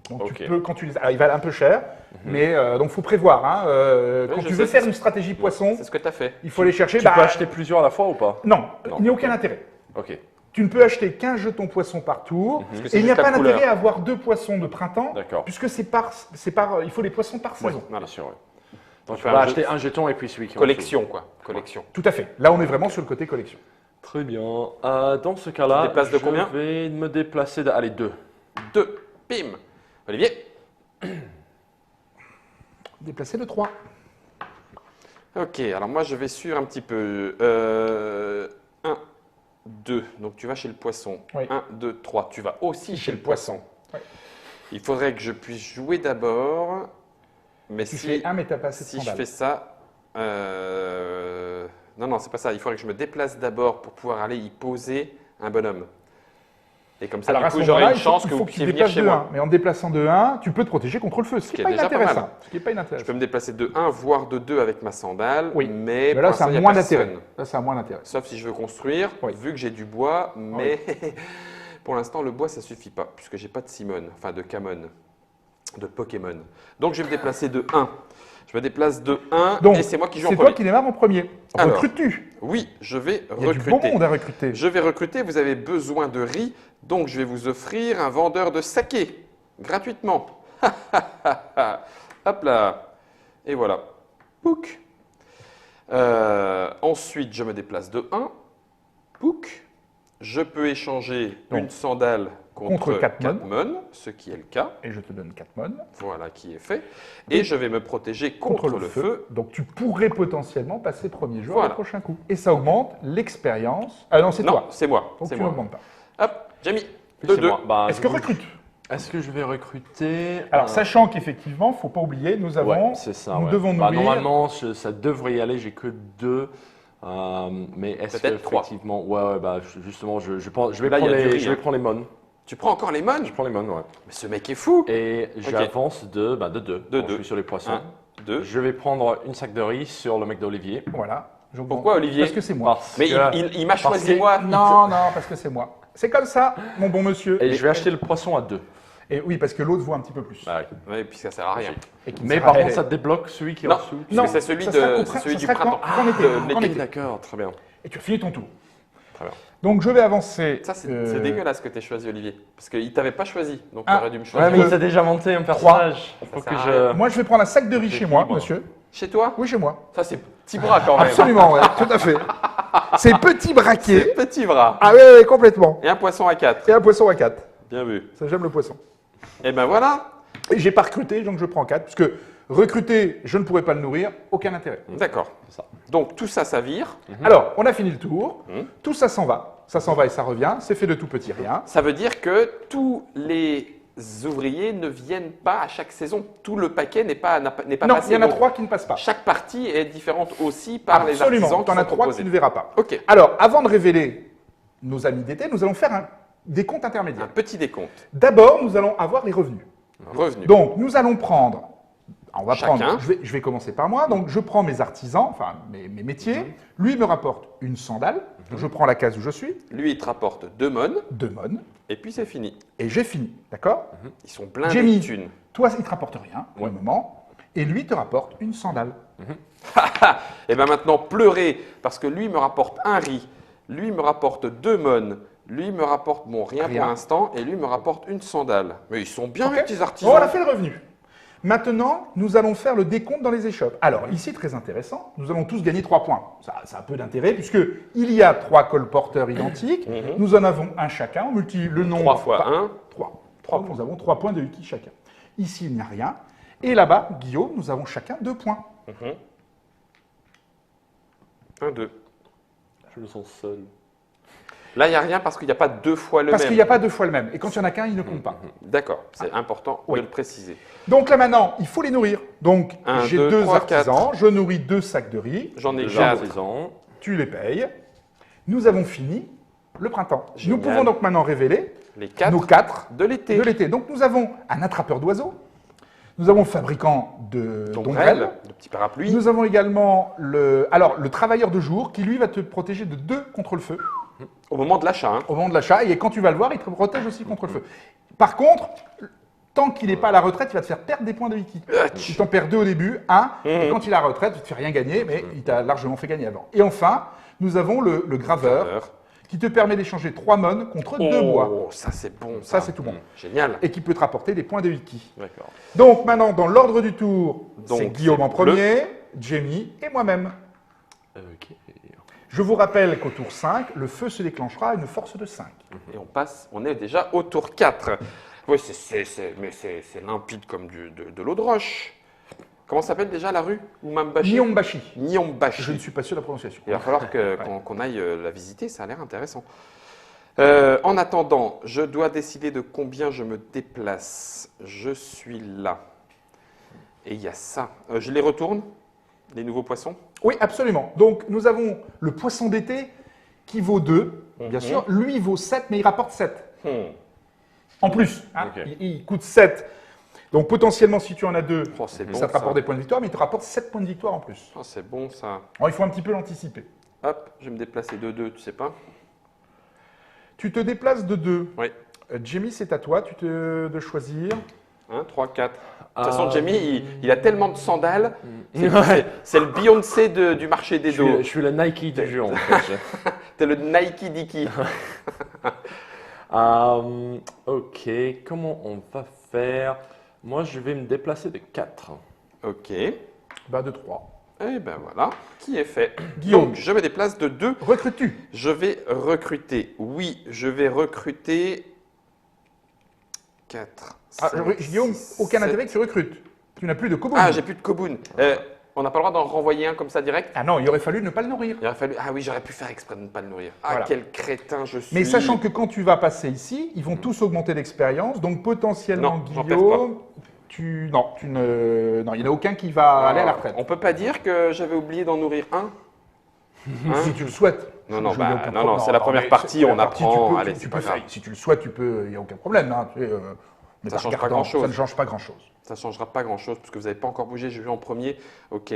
B: Donc
C: Ok.
B: tu peux, quand tu les... Alors, ils valent un peu cher, mais donc il faut prévoir. Hein, quand
A: je
B: tu
A: sais,
B: veux faire
A: c'est
B: une stratégie poisson,
A: C'est ce que tu as fait.
B: il faut aller chercher.
C: Tu peux acheter plusieurs à la fois ou pas?
B: Non,
C: Non.
B: il n'y a aucun intérêt.
C: Ok.
B: Tu ne peux acheter qu'un jeton poisson par tour,
A: Parce que
B: et
A: c'est
B: il n'y a
A: juste
B: pas
A: la
B: d'intérêt
A: couleur.
B: à avoir 2 poissons de printemps,
C: D'accord.
B: puisque il faut les poissons par saison.
A: Voilà.
C: Bien sûr, ouais.
A: Donc,
C: Tu
A: tu
C: vas
A: vas
C: acheter un jeton et puis celui qui en
A: collection, quoi. Collection.
B: Tout à fait. Là, on est vraiment sur le côté collection.
C: dessous. Très bien. Dans ce cas-là,
A: Tu te déplaces de combien?
C: je vais me déplacer de. Allez, 2.
A: 2. Bim. Olivier.
B: Déplacer de 3.
A: Ok, alors moi je vais sur un petit peu. 1, 2. Donc tu vas chez le poisson.
B: Oui.
A: 1, 2, 3. Tu vas aussi chez le poisson.
B: Oui.
A: Il faudrait que je puisse jouer d'abord. Mais
B: Tu
A: si,
B: fais 1, mais tu n'as pas assez de
A: si je
B: sandales.
A: fais ça. Non, c'est pas ça. Il faudrait que je me déplace d'abord pour pouvoir aller y poser un bonhomme. Et comme ça,
B: Alors à
A: du
B: ce
A: coup, j'aurai
B: moment-là,
A: une chance que
B: il faut
A: vous
B: que tu
A: puissiez venir
B: déplaces
A: chez
B: de
A: moi.
B: 1. Mais en déplaçant de 1, tu peux te protéger contre le feu, ce qui n'est pas
A: déjà pas mal.
B: inintéressant. Ce qui est pas
A: Je
B: inintéressant.
A: peux me déplacer de 1, voire de 2 avec ma sandale.
B: Oui.
A: Mais,
B: Mais là,
A: pour
B: ça
A: l'instant, il y
B: a
A: a
B: moins
A: personne.
B: d'intérêt. Là, ça a moins d'intérêt.
A: Sauf si je veux construire,
B: Oui.
A: vu que j'ai du bois, mais pour l'instant le bois ça suffit pas, puisque j'ai pas de Simone, enfin de Camon, de Pokémon. Donc je vais me déplacer de 1. Je me déplace de 1
B: Donc,
A: et c'est moi qui joue en
B: c'est
A: premier.
B: toi qui démarre en premier.
A: Alors,
B: Recrutes-tu?
A: Oui, je vais
B: Il y a du bon
A: recruter.
B: monde à recruter.
A: Je vais recruter, vous avez besoin de riz, donc je vais vous offrir un vendeur de saké, gratuitement. Hop là. Et voilà. Pouc. Ensuite, je me déplace de 1. Pouc. Je peux échanger
B: Donc,
A: une sandale contre
B: 4
A: 4 mons, ce qui est le cas.
B: Et je te donne 4 mônes.
A: Voilà qui est fait. Et je vais me protéger contre le feu.
B: Donc tu pourrais potentiellement passer premier joueur
A: Voilà.
B: au prochain coup. Et ça augmente l'expérience. Ah non, c'est
A: Non,
B: toi.
A: c'est moi.
B: Donc
A: C'est
B: tu
A: moi.
B: n'augmentes pas.
A: Hop, j'ai mis
C: C'est
A: 2-2.
C: moi. Bah,
B: Est-ce
C: du
B: que
C: coup,
B: recrute?
C: Est-ce que je vais recruter
B: Alors sachant qu'effectivement, il ne faut pas oublier, nous avons,
C: Ouais, c'est ça.
B: nous
C: ouais.
B: devons
C: Bah,
B: nourrir.
C: normalement, ça devrait y aller. J'ai que 2. Mais est-ce que
A: Peut-être trois.
C: effectivement, ouais, bah justement, je vais
A: Là,
C: prendre
A: il y a du riz,
C: je vais
A: hein.
C: prendre les mônes.
A: Tu prends encore les mônes?
C: Je prends les mônes, ouais.
A: Mais ce mec est fou.
C: Et j'avance de 2.
A: De
C: Je
A: deux.
C: suis sur les poissons.
A: 1, 2.
C: Je vais prendre une sac de riz sur le mec d'Olivier.
B: Voilà. J'augmente.
A: Pourquoi, Olivier?
B: Parce que c'est moi.
C: Parce
A: Mais
C: que-
A: il m'a choisi
C: que-
A: moi.
B: Non, non, parce que c'est moi. C'est comme ça, mon bon monsieur.
C: Et je vais acheter le poisson à 2.
B: Et oui, parce que l'autre vaut un petit peu plus.
C: Ah, oui.
A: Oui, puis ça sert à rien.
B: Et qui
C: Mais
B: sera-
C: par contre, ça débloque celui qui est
A: Non.
C: en dessous.
A: Non, c'est celui,
B: ça sera
A: de,
B: contre-
A: c'est celui
B: ça
A: du
B: sera
A: printemps.
B: qu'en été.
A: de
B: En
A: l'été.
B: été.
C: D'accord, très bien.
B: Et tu as fini ton tour.
C: Très bien.
B: Donc je vais avancer.
A: Ça, c'est dégueulasse que tu aies choisi, Olivier. Parce qu'il ne t'avait pas choisi. Donc tu
B: Ah.
A: aurais dû me
C: Ouais,
A: choisir.
C: mais il t'a déjà monté un personnage. Il faut
A: Ça
C: que
A: sert à
C: je.
A: rien.
B: Moi, je vais prendre un sac de riz chez moi,
C: Équilibre.
B: monsieur.
A: Chez toi?
B: Oui, chez moi.
A: Ça, c'est petit bras quand même.
B: Absolument, ouais, tout à fait. C'est petit braquet.
A: Petit bras.
B: Ah oui, oui, complètement.
A: Et un poisson à 4.
B: Et un poisson à 4.
A: Bien vu.
B: Ça, j'aime le poisson.
A: Et ben voilà.
B: Et j'ai pas recruté, donc je prends 4, puisque recruter, je ne pourrais pas le nourrir, aucun intérêt.
A: D'accord.
C: C'est ça.
A: Donc tout ça, ça vire.
B: Alors, on a fini le tour.
A: Mhm.
B: Tout ça s'en va. Ça s'en va et ça revient. C'est fait de tout petit rien.
A: Ça veut dire que tous les ouvriers ne viennent pas à chaque saison. Tout le paquet n'est pas
B: Non,
A: passé.
B: il y en a
A: Donc,
B: 3 qui ne passent pas.
A: chaque partie est différente aussi par les
B: Absolument,
A: artisans
B: tu en
A: qui
B: as
A: sont
B: 3 que
A: proposés.
B: tu ne verras pas.
A: Ok,
B: Alors, avant de révéler nos amis d'été, nous allons faire un décompte
A: un
B: intermédiaire.
A: petit décompte.
B: D'abord, nous allons avoir les revenus.
A: Revenu.
B: Donc, nous allons prendre, on va
A: Chacun.
B: prendre, je vais commencer par moi, donc je prends mes artisans, enfin mes métiers, lui me rapporte une sandale, je prends la case où je suis,
A: Lui, il te rapporte 2 mônes,
B: 2 mônes,
A: et puis c'est fini.
B: et j'ai fini, d'accord?
A: Ils sont blindés
B: Jamie,
A: de thunes.
B: toi, il ne te rapporte rien pour le moment, et lui te rapporte une sandale.
A: Et bien maintenant, pleurez, parce que lui me rapporte un riz, lui me rapporte 2 mônes, lui me rapporte, bon, rien
B: Rien.
A: pour l'instant, et lui me rapporte une sandale. Mais ils sont bien,
B: Ok.
A: mes petits
B: Bon,
A: artisans.
B: on a fait le revenu. Maintenant, nous allons faire le décompte dans les échoppes. Alors, ici, très intéressant, nous allons tous gagner 3 points. Ça a peu d'intérêt, puisqu'il y a 3 colporteurs identiques. Nous en avons un chacun. On multiplie le nombre.
A: 3 fois 1.
B: 3. Donc, nous avons 3 points de Yuki chacun. Ici, il n'y a rien. Et là-bas, Guillaume, nous avons chacun 2 points.
A: 1, 2.
C: Je me sens seul.
A: Là, il n'y a rien parce qu'il n'y a pas 2 fois le
B: Parce
A: même.
B: qu'il n'y a pas 2 fois le même. Et quand il y en a qu'un, il ne compte pas.
A: D'accord, c'est important
B: Oui.
A: de le préciser.
B: Donc là, maintenant, il faut les nourrir. Donc,
A: Un,
B: j'ai
A: deux,
B: 2
A: trois,
B: artisans. Je nourris 2 sacs de riz.
A: J'en ai
C: Déjà
A: 4.
C: 6 ans.
B: Tu les payes. Nous avons fini le printemps.
A: Génial.
B: Nous pouvons donc maintenant révéler
A: Les 4
B: nos 4
A: de l'été.
B: de l'été. Donc nous avons un attrapeur d'oiseaux, nous avons le fabricant d'ombrelles,
A: de petits parapluies.
B: nous avons également le travailleur de jour qui lui va te protéger de 2 contre le feu
A: Au moment de l'achat. Hein.
B: au moment de l'achat et quand tu vas le voir, il te protège aussi contre le feu. Par contre, tant qu'il n'est pas à la retraite, il va te faire perdre des points de wiki. Tu t'en perds 2 au début, 1, et quand il est à la retraite, il ne te fait rien gagner, mais il t'a largement fait gagner avant. Et enfin, nous avons le graveur qui te permet d'échanger 3 mônes contre 2 bois.
A: Oh, ça c'est bon.
B: Ça, c'est tout bon.
A: Génial.
B: Et qui peut te rapporter des points de wiki.
C: D'accord.
B: Donc maintenant, dans l'ordre du tour,
A: Donc,
B: c'est Guillaume en
A: c'est
B: premier, Jamie et moi-même.
C: Ok.
B: Je vous rappelle qu'au tour 5, le feu se déclenchera à une force de 5.
A: Et on est déjà au tour 4. Oui, mais c'est limpide comme de l'eau de roche. Comment s'appelle déjà la rue Umambashi
B: Nyombashi.
A: Nyombashi.
B: Je ne suis pas sûr de la prononciation.
A: Il va falloir qu'on aille la visiter, ça a l'air intéressant. En attendant, je dois décider de combien je me déplace. Je suis là. Et il y a ça. Je les retourne, les nouveaux poissons.
B: Oui, absolument. Donc nous avons le poisson d'été qui vaut 2, bien sûr. Lui vaut 7, mais il rapporte 7. En plus, hein.
C: Ok.
B: Il coûte 7. Donc potentiellement, si tu en as 2,
A: Oh, c'est bon,
B: ça te
A: ça.
B: rapporte des points de victoire, mais il te rapporte 7 points de victoire en plus.
A: Oh, c'est bon ça.
B: Alors, il faut un petit peu l'anticiper.
A: Hop, je vais me déplacer de 2, tu sais pas.
B: Tu te déplaces de 2.
A: Oui.
B: Jamie, c'est à toi de choisir.
A: 1, 3, 4. De toute façon,
C: Ah,
A: Jamie, il a tellement de sandales. C'est le Beyoncé du marché des dos.
C: Je suis le Nike du jeu en fait.
A: T'es le Nike Dicky.
C: Ok, comment on va faire? Moi, je vais me déplacer de 4.
A: Ok.
B: Bah, de 3.
A: Et ben voilà, qui est fait.
B: Guillaume.
A: Donc, je me déplace de 2.
B: Recrutes-tu?
A: Je vais recruter. Oui, je vais recruter 4.
B: Guillaume, aucun intérêt que tu recrutes. Tu n'as plus de koboun.
A: Ah, j'ai plus de Kobun. On n'a pas le droit d'en renvoyer un comme ça direct.
B: Ah non, il aurait fallu ne pas le nourrir.
A: Il aurait fallu. Ah oui, j'aurais pu faire exprès de ne pas le nourrir. Ah,
B: Voilà.
A: quel crétin je suis.
B: Mais sachant que quand tu vas passer ici, ils vont tous augmenter d'expérience. Donc potentiellement,
A: Non, j'en perds
B: Guillaume, non, il n'y en a aucun qui va aller à la retraite.
A: On peut pas dire que j'avais oublié d'en nourrir un. Hein
B: Si tu le souhaites.
A: Non, non,
B: Je n'ai
A: bah,
B: aucun
A: non,
B: problème.
A: non, c'est la première
B: mais
A: partie,
B: c'est la
A: on apprend.
B: tu peux-
A: Allez,
B: tu
A: c'est
B: peux
A: pas
B: faire.
A: grave.
B: Si tu le souhaites, il n'y a aucun problème. Hein, mais
A: Ça
B: par
A: change pas
B: regardant,
A: grand-chose.
B: Ça ne change pas grand-chose.
A: Ça ne changera pas grand-chose parce que vous n'avez pas encore bougé, j'ai vu en premier. Ok,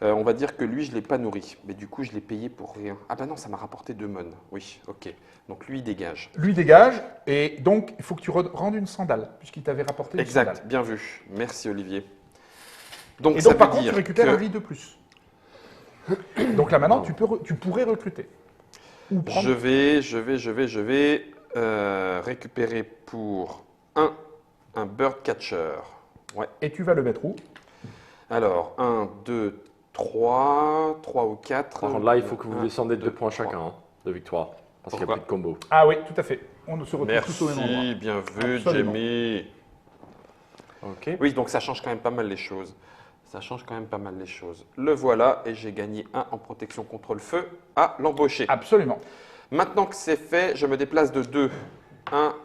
A: on va dire que lui, je ne l'ai pas nourri. Mais du coup, je l'ai payé pour rien. Ah bah non, ça m'a rapporté 2 mônes. Oui, ok. Donc lui, il dégage.
B: Lui dégage, et donc il faut que tu rendes une sandale, puisqu'il t'avait rapporté une
A: Exact,
B: sandale.
A: bien vu. Merci Olivier. Donc,
B: Et
A: ça
B: donc par
A: veut
B: contre, tu
A: dire
B: récupères
A: que
B: un riz de plus. Donc là maintenant, tu pourrais recruter. Ou prendre.
A: je vais récupérer pour un bird catcher. Ouais.
B: Et tu vas le mettre où?
A: Alors, 1, 2, 3 ou 4.
C: Par contre, là, il faut que vous descendez 2 points chacun hein, de victoire. Parce qu'il n'y a
A: Pourquoi
C: plus de combo.
B: Ah oui, tout à fait. On se retrouve tous au même endroit.
A: Merci, bien vu,
B: Absolument.
A: Jamie.
C: Ok.
A: Oui, donc ça change quand même pas mal les choses. Le voilà, et j'ai gagné 1 en protection contre le feu à l'embaucher.
B: Absolument.
A: Maintenant que c'est fait, je me déplace de 2. 1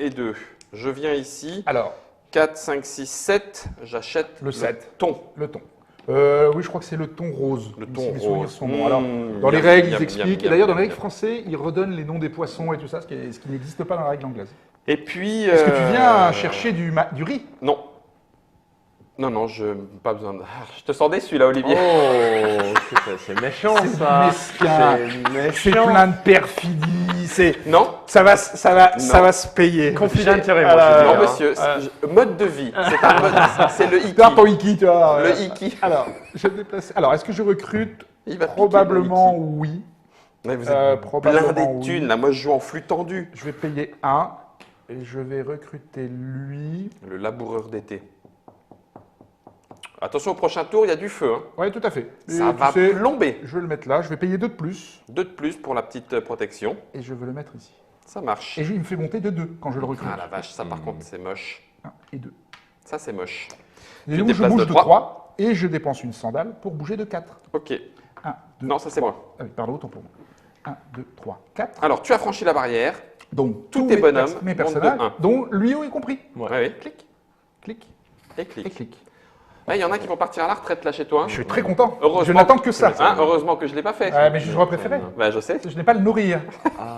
A: et 2. Je viens ici.
B: Alors,
A: 4, 5, 6, 7. J'achète
B: Le 7.
A: thon.
B: le thon. Oui, je crois que c'est le thon rose.
A: Le
B: si
A: thon
B: mes souvenirs
A: rose.
B: sont bons. Alors,
A: Mmh,
B: dans les
A: miam,
B: règles,
A: miam,
B: ils expliquent.
A: miam,
B: Et d'ailleurs, dans
A: miam,
B: les règles
A: miam.
B: français, ils redonnent les noms des poissons et tout ça, ce qui n'existe pas dans la règle anglaise.
A: Et puis.
B: Est-ce que tu viens chercher du riz?
A: Non. Non, pas besoin de. Je te sens déçu là, Olivier.
C: Oh, c'est méchant ça.
B: mesquin.
C: C'est
B: C'est
C: méchant.
B: plein de perfidie.
A: Non,
B: Ça va se payer.
C: Conflit d'intérêt,
B: Ah,
C: moi je
A: non,
C: veux dire,
A: monsieur.
C: hein.
A: Mode de vie. C'est un mode. C'est le
B: Regarde ton
A: hiki.
B: iki, tu vois.
A: Le hiki.
B: Alors, je vais me déplacer. Alors, est-ce que je recrute?
A: Il va piquer
B: Probablement
A: le hiki.
B: oui.
A: Ouais, vous êtes
B: probablement
A: blindé de
B: oui.
A: thunes. Là, moi, je joue en flux tendu.
B: Je vais payer 1 et je vais recruter lui.
A: Le laboureur d'été. Attention au prochain tour, il y a du feu. Hein.
B: Oui, tout à fait. Et
A: Ça
B: tu
A: va
B: sais,
A: plomber.
B: je vais le mettre là. Je vais payer 2 de plus
A: 2 de plus pour la petite protection.
B: et je vais le mettre ici.
A: Ça marche.
B: Et il me fait monter de 2 quand je le recrute.
A: Ah la vache, ça par contre, c'est moche.
B: 1 et 2.
A: Ça, c'est moche.
B: Et
A: Tu
B: donc, je
A: déplaces
B: bouge
A: de
B: de
A: 3.
B: 3 et je dépense une sandale pour bouger de 4.
A: Ok.
B: 1, 2,
A: Non, ça, c'est moi.
B: Pardon, autant pour moi. 1, 2, 3, 4.
A: Alors, tu as franchi la barrière.
B: Donc,
A: Tous
B: tous
A: tes
B: mes
A: bonhommes
B: mes
A: montent de
B: personnages,
A: 1.
B: dont lui y compris.
C: Ouais.
A: Oui,
B: Clic, clic
A: et
B: et
A: clique.
B: clic.
A: Ah, il y en a qui vont partir à la retraite là chez toi.
B: Je suis très content.
A: Heureusement
B: Je n'attends que ça.
A: Hein, heureusement que je ne l'ai pas fait.
B: Mais j'aurais préféré.
A: Bah, je sais.
B: Je n'ai pas le nourrir.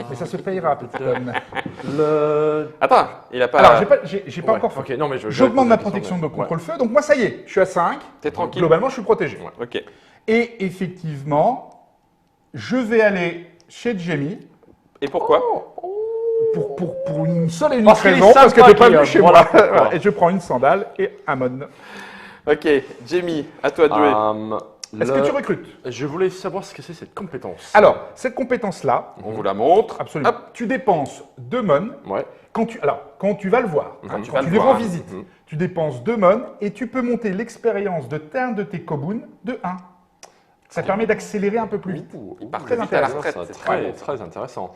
B: Mais ça se payera, petit homme.
A: Attends, il a pas.
B: Alors, j'ai pas
C: Ouais,
B: encore fait.
C: ok, non, mais
B: J'augmente ma
C: je vais poser
B: protection
C: la
B: de
C: question,
B: contre le feu. Donc moi, ça y est, je suis à 5.
A: T'es tranquille.
B: Globalement, je suis protégé.
A: Ok.
B: Et effectivement, je vais aller chez Jamie
A: Et pourquoi
B: pour une seule et unique
C: Parce qu'il est
B: raison, parce que
C: sympa,
B: t'es pas venu
C: Guillaume,
B: chez
C: voilà
B: moi.
C: pourquoi.
B: Et je prends une sandale et Amon.
A: Ok, Jamie, à toi de jouer.
B: Est-ce que tu recrutes?
C: Je voulais savoir ce que c'est cette compétence.
B: Alors, cette compétence-là,
A: On vous la montre.
B: absolument,
A: Hop.
B: tu dépenses 2 mon.
C: Ouais.
B: Quand tu vas le voir,
A: Quand tu
B: quand
A: vas
B: tu
A: le
B: lui
A: voir,
B: rends
A: hein.
B: visite, tu dépenses 2 mon et tu peux monter l'expérience de terre de tes kobuns de 1. Ça permet d'accélérer un peu plus vite.
A: Il part
B: très
A: très vite à la
B: intéressant,
A: retraite.
C: Ça,
A: C'est très bon.
C: très intéressant.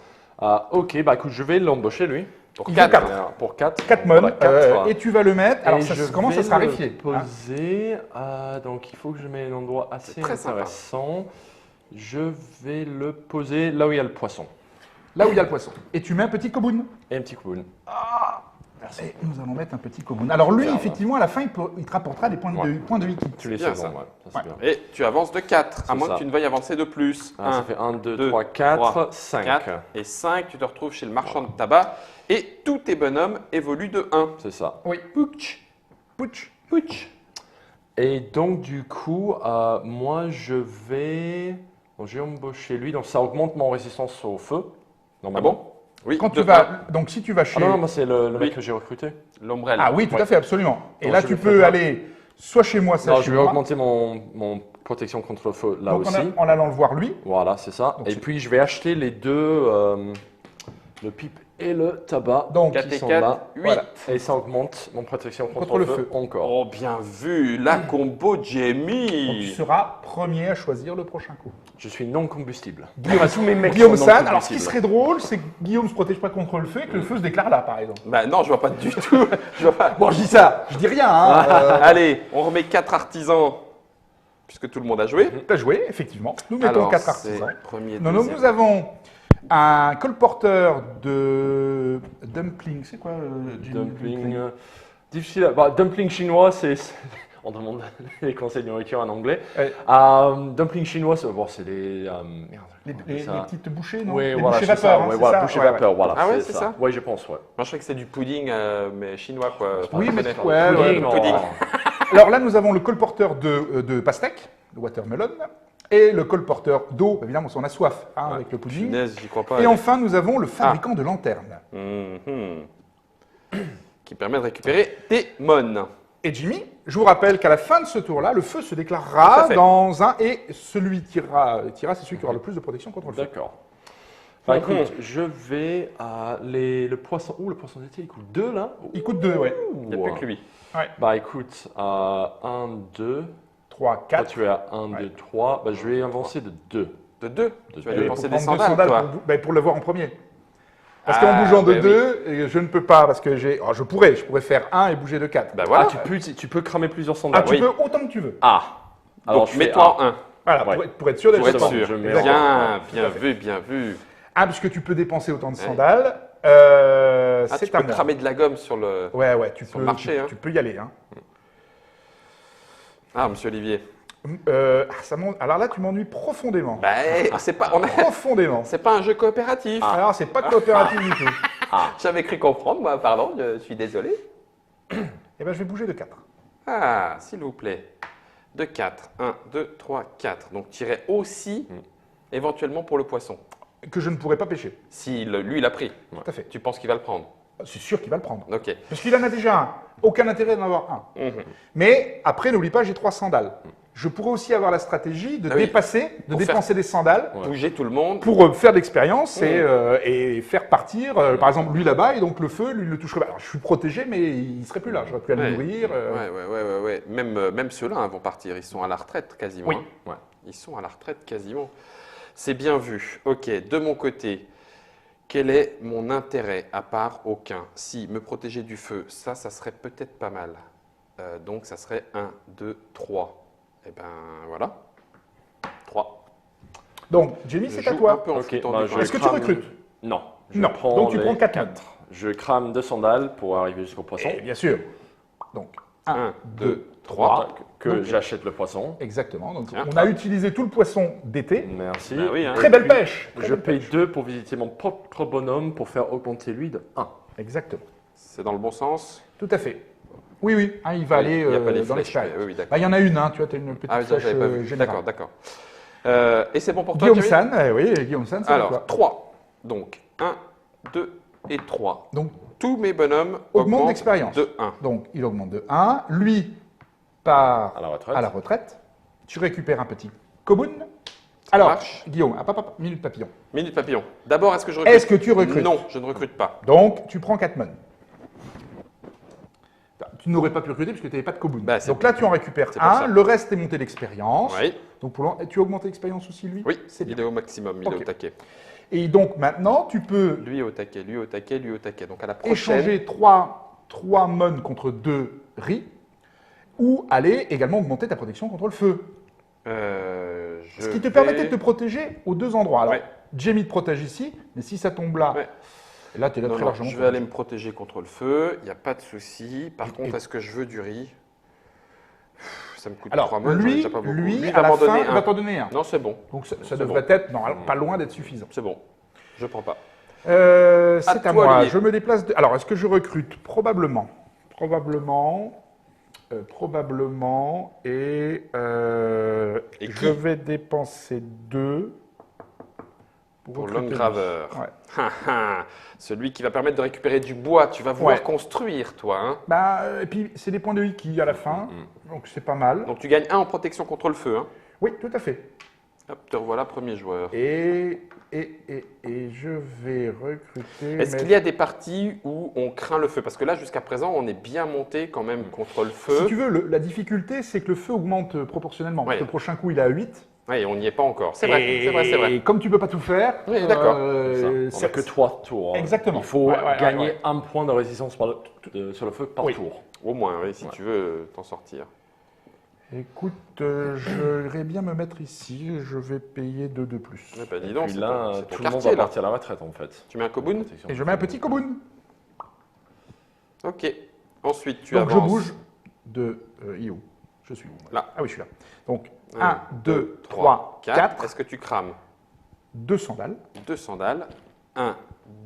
C: Ok, bah écoute, je vais l'embaucher lui.
A: Pour
B: Il
A: 4.
B: faut 4.
C: Pour 4.
B: 4 mon, et tu vas le mettre. Alors,
C: Et
B: ça
C: je
B: commence à
C: vais
B: se
C: le
B: raréfier. hein.
C: Poser. Donc il faut que je mette un endroit assez
A: très sympa.
C: intéressant. Je vais le poser là où il y a le poisson.
B: Là où il y a le poisson. Et tu mets un petit kobun.
C: Et un petit coup.
B: Et nous allons mettre un petit kobun. Alors lui,
C: Bien,
B: effectivement, à la fin, il te rapportera des points de wiki.
C: Tu les
A: bien,
C: sais,
A: ça.
C: bon, ouais. Ça, c'est bien.
A: Et tu avances de 4, à
C: C'est
A: moins
C: ça.
A: que tu ne veuilles avancer de plus.
C: Ah, ça
A: 1,
C: fait 1, 2,
A: 2,
C: 3, 4,
A: 3,
C: 5.
A: 4 et 5. Tu te retrouves chez le marchand de tabac. Et tous tes bonhommes évoluent de 1.
C: C'est ça.
B: Oui.
A: Pouch.
B: Pouch.
A: Pouch.
C: Et donc, du coup, moi, je vais. Donc, j'ai embauché lui, donc ça augmente mon résistance au feu.
A: Ah
C: Normalement.
A: bon Oui,
B: Quand
A: de
B: tu vas,
A: 1.
B: donc si tu vas chez...
C: Ah non, non, moi, c'est le
A: Oui.
C: mec que j'ai recruté.
A: L'ombrelle.
B: Ah oui, tout à fait, absolument. Et
C: Donc,
B: là,
C: je
B: tu
C: vais faire
B: peux
C: ça.
B: aller soit chez moi, soit
C: Non,
B: chez
C: je vais
B: moi.
C: augmenter mon protection contre le feu là
B: Donc,
C: aussi.
B: en allant le voir lui.
C: Voilà, c'est ça.
B: Donc,
C: Et
B: c'est-
C: puis, je vais acheter les deux, le pipe et le tabac.
B: Donc,
C: qui
A: 4 et
C: sont
A: 4,
C: là.
A: 8.
B: Voilà.
C: Et ça augmente mon protection
B: Contre le feu.
C: encore.
A: Oh, bien vu. La combo
B: Donc, tu
A: Jamie.
B: seras premier à choisir le prochain coup.
C: Je suis non combustible.
B: Guillaume,
C: tous mes mecs
B: Guillaume
C: sont non
B: San. Alors, ce qui
C: combustibles.
B: serait drôle, c'est que Guillaume se protège pas contre le feu et que le feu se déclare là, par exemple.
A: Bah non, je vois pas du tout. Je vois pas.
B: Bon, je dis ça, je dis rien. Hein.
A: Allez, on remet 4 artisans, puisque tout le monde a joué.
B: T'as joué, effectivement. Nous mettons
A: Alors,
B: 4
A: c'est
B: artisans.
A: premier,
B: Non,
A: deuxième.
B: nous avons un colporteur de dumpling. C'est quoi
C: Dumpling. Difficile. Bah, dumpling chinois, on demande les conseils de nourriture en anglais.
B: Ouais.
C: Dumpling chinois, c'est les. Merde.
B: Les
C: comment on dit ça
B: petites bouchées, non
C: Oui,
B: Les
C: voilà,
B: bouchées
C: c'est ça.
B: vapeur. hein,
C: Ouais,
B: c'est
C: voilà,
B: ça
C: bouchée
B: Ouais, ouais.
C: vapeur, voilà.
A: Ah ouais, c'est ça
C: Oui, je pense, ouais.
A: Moi, je croyais que c'est du pudding, mais chinois, quoi.
B: Oui, mais
A: japonais.
B: ouais, ouais,
C: Pudding,
A: pudding.
C: oh.
B: Alors là, nous avons le colporteur de pastèque, de watermelon, et le colporteur d'eau. Évidemment, on a soif hein, avec le pudding.
A: Punaise, j'y crois pas.
B: Et enfin, nous avons le fabricant de lanternes.
A: Mhm. Qui permet de récupérer tes mônes.
B: Et Jimmy, je vous rappelle qu'à la fin de ce tour-là, le feu se
A: Tout à
B: déclarera
A: fait.
B: dans un et celui tirera, c'est celui qui aura le plus de protection contre le feu.
C: D'accord. Bah,
A: Mhm.
C: écoute, je vais à le poisson. Ouh, le poisson d'été, il coûte 2 là.
B: Il coûte 2, ouais.
A: Il n'y a plus que lui.
C: Bah écoute, 1, 2.
B: 3,
C: Toi,
B: 4.
C: tu es à 1, 2, 3. Bah, je vais avancer de 2.
A: De 2.
C: De
A: Tu vas
C: deux.
A: dépenser des
B: Prendre deux
A: sandales, toi.
B: pour le voir en premier. Parce
A: Ah,
B: qu'en bougeant de
A: ouais,
B: 2, je ne peux pas, parce que j'ai. Je pourrais faire 1 et bouger de 4.
A: Bah voilà.
C: Tu peux cramer plusieurs
B: Ah,
C: sandales.
B: tu
A: oui.
B: peux autant que tu veux.
C: Alors,
A: Donc,
C: je fais
A: mets-toi en 1.
B: Voilà,
C: Ouais.
B: pour être sûr d'être
A: Pour être
B: content.
A: sûr.
C: je mets
A: Bien,
C: en un.
A: bien vu, bien vu.
B: Ah, puisque tu peux dépenser autant de
A: Ouais.
B: sandales.
A: Ah, tu
B: c'est à
A: peux
B: moi.
A: cramer de la gomme sur le...
B: Ouais, tu
A: sur
B: peux,
A: le marché, hein.
B: tu peux y aller. Hein.
A: Ah, monsieur Olivier.
B: Alors là, tu m'ennuies profondément.
A: C'est pas, on a-
B: Profondément.
A: c'est pas un jeu coopératif.
B: Alors, c'est pas coopératif du tout.
A: J'avais cru comprendre, moi, pardon, je suis désolé.
B: Eh ben, je vais bouger de 4.
A: Ah, s'il vous plaît. De 4. 1, 2, 3, 4. Donc, tirer aussi, éventuellement, pour le poisson.
B: Que je ne pourrais pas pêcher.
A: Si lui, il a pris,
B: Tout à fait.
A: tu penses qu'il va le prendre?
B: C'est sûr qu'il va le prendre.
A: Ok.
B: Parce qu'il en a déjà un. Aucun intérêt d'en avoir un.
A: Mhm.
B: Mais après, n'oublie pas, j'ai 3 sandales. Je pourrais aussi avoir la stratégie de
A: Ah oui.
B: de
A: Pour
B: dépenser des sandales
A: Bouger tout le monde.
B: pour faire de l'expérience et faire partir, par exemple, lui là-bas, et donc le feu, lui, il le toucherait pas. Alors, je suis protégé, mais il ne serait plus là. J'aurais pu aller
A: Ouais.
B: nourrir.
A: Ouais. Même ceux-là hein, vont partir. Ils sont à la retraite quasiment.
B: Oui.
A: hein. Ouais. Ils sont à la retraite quasiment. C'est bien vu. Ok, de mon côté, quel est mon intérêt à part aucun? Si me protéger du feu, ça serait peut-être pas mal. Donc ça serait 1, 2, 3. Et ben voilà. 3.
B: Donc, Jamie,
A: Je
B: c'est à
A: joue un
B: toi.
A: peu en
C: Ok,
A: flûte en
C: bah,
A: deux.
C: je
B: Est-ce que tu
C: crame-
B: recrutes?
C: Non.
B: Non. Donc, tu prends 4
C: quatre. Je crame 2 sandales pour arriver jusqu'au poisson.
B: Et bien sûr. Donc,
A: 1, 2, 3.
C: Que
B: Donc-
C: j'achète le poisson.
B: exactement. Donc,
A: Tiens.
B: on a utilisé tout le poisson d'été.
C: Merci.
A: Bah oui, hein.
B: Très belle pêche. Très
C: Je
B: belle
C: paye
B: pêche.
C: 2 pour visiter mon propre bonhomme pour faire augmenter lui de 1.
B: Exactement.
A: C'est dans le bon sens.
B: Tout à fait. Oui. Hein, il va aller
A: Il n'y a pas les
B: dans
A: flèches.
B: l'expérience.
A: Oui, d'accord.
B: Bah, il y en a une, hein, tu vois, tu as une petite
A: Ah oui, ça,
B: flèche
A: j'avais pas vu.
B: générale.
A: D'accord. Et c'est bon pour toi,
B: Guillaume
A: Thierry?
B: San, oui, Guillaume San, c'est à
A: Alors,
B: toi.
A: 3. Donc, 1, 2 et 3.
B: Donc,
A: Tous mes bonhommes
B: Augmente
A: augmentent
B: d'expérience.
A: de 1.
B: donc, il augmente de 1. Lui part
C: À la retraite.
B: à la retraite. Tu récupères un petit coboon. Alors,
A: marche.
B: Guillaume, minute papillon.
A: Minute papillon. D'abord, est-ce que je recrute?
B: Est-ce que tu recrutes?
A: Non, je ne recrute pas.
B: Donc, tu prends 4 mônes. Tu n'aurais pas pu recruter puisque tu n'avais pas de coboon.
A: Bah, c'est-
B: Donc là, tu en récupères
A: c'est pour ça.
B: un. Le reste est monté d'expérience.
A: Oui,
B: Donc, tu as augmenté l'expérience aussi, lui?
A: oui,
B: c'est bien.
A: il est au maximum, il est
B: Ok.
A: au taquet.
B: Et donc, maintenant, tu peux
A: Lui au taquet, lui au taquet, lui au taquet. Donc à la prochaine.
B: échanger 3 mônes contre 2 riz, ou aller également augmenter ta protection contre le feu. Ce qui te permettait de te protéger aux 2 endroits. Alors,
A: Ouais.
B: Jamie te protège ici, mais si ça tombe là,
A: Ouais.
B: et là, tu es là
A: Non,
B: très
A: non,
B: largement
A: je vais aller
B: protégé.
A: me protéger contre le feu, il n'y a pas de souci. Par
B: Et-
A: contre, est-ce que je veux du riz? Ça me coûte
B: Alors,
A: 3 mônes, j'en ai
B: lui,
A: déjà pas beaucoup.
B: lui,
A: va
B: à la
A: m'en
B: fin,
A: donner
B: il
A: un.
B: va t'en donner un.
A: Non, c'est bon,
B: Donc, ça
A: C'est
B: devrait être pas loin d'être suffisant.
A: c'est bon. Je prends pas.
B: C'est à
A: toi,
B: moi.
A: Olivier.
B: Je me déplace. Alors, est-ce que je recrute? Probablement. Et,
A: Et
B: je
A: qui
B: vais dépenser 2
A: Pour
B: recruter
A: l'homme
B: lui.
A: graveur.
B: Ouais.
A: Celui qui va permettre de récupérer du bois. Tu vas vouloir
B: Ouais.
A: construire, toi. Hein.
B: Bah, et puis, c'est des points de Iki à la fin, donc c'est pas mal.
A: Donc tu gagnes 1 en protection contre le feu. Hein.
B: Oui, tout à fait.
A: Hop, te revoilà premier joueur.
B: Et je vais recruter...
A: Est-ce qu'il y a des parties où on craint le feu? Parce que là, jusqu'à présent, on est bien monté quand même contre le feu.
B: Si tu veux, la difficulté, c'est que le feu augmente proportionnellement.
A: Ouais.
B: Parce que le prochain coup, il est à 8.
A: Oui, on n'y est pas encore. C'est vrai, c'est vrai, c'est vrai.
B: Et comme tu peux pas tout faire...
A: Oui, d'accord.
C: On n'a que 3 tours.
B: Exactement.
C: Il faut
B: Ouais,
C: gagner
B: ouais.
C: 1 point de résistance sur le feu par
B: Oui.
C: tour.
A: Au moins, oui, si tu veux t'en sortir.
B: Écoute, je vais bien me mettre ici. Je vais payer 2 de plus.
A: Ouais, bah, dis
C: Et
A: donc,
C: puis
A: c'est
C: là,
A: ton
C: tout le monde
A: quartier,
C: va
A: là.
C: partir à la retraite en fait.
A: Tu mets un coboon?
B: Et je mets un petit coboon.
A: Ok. Ensuite, tu
B: Donc je
A: avances.
B: bouge de... il est où? Je suis où?
A: Là.
B: Ah oui, je suis là. Donc, 1,
A: 1,
B: 2, 3, 4.
A: Est-ce que tu crames
B: 2 sandales.
A: 2 sandales. 1,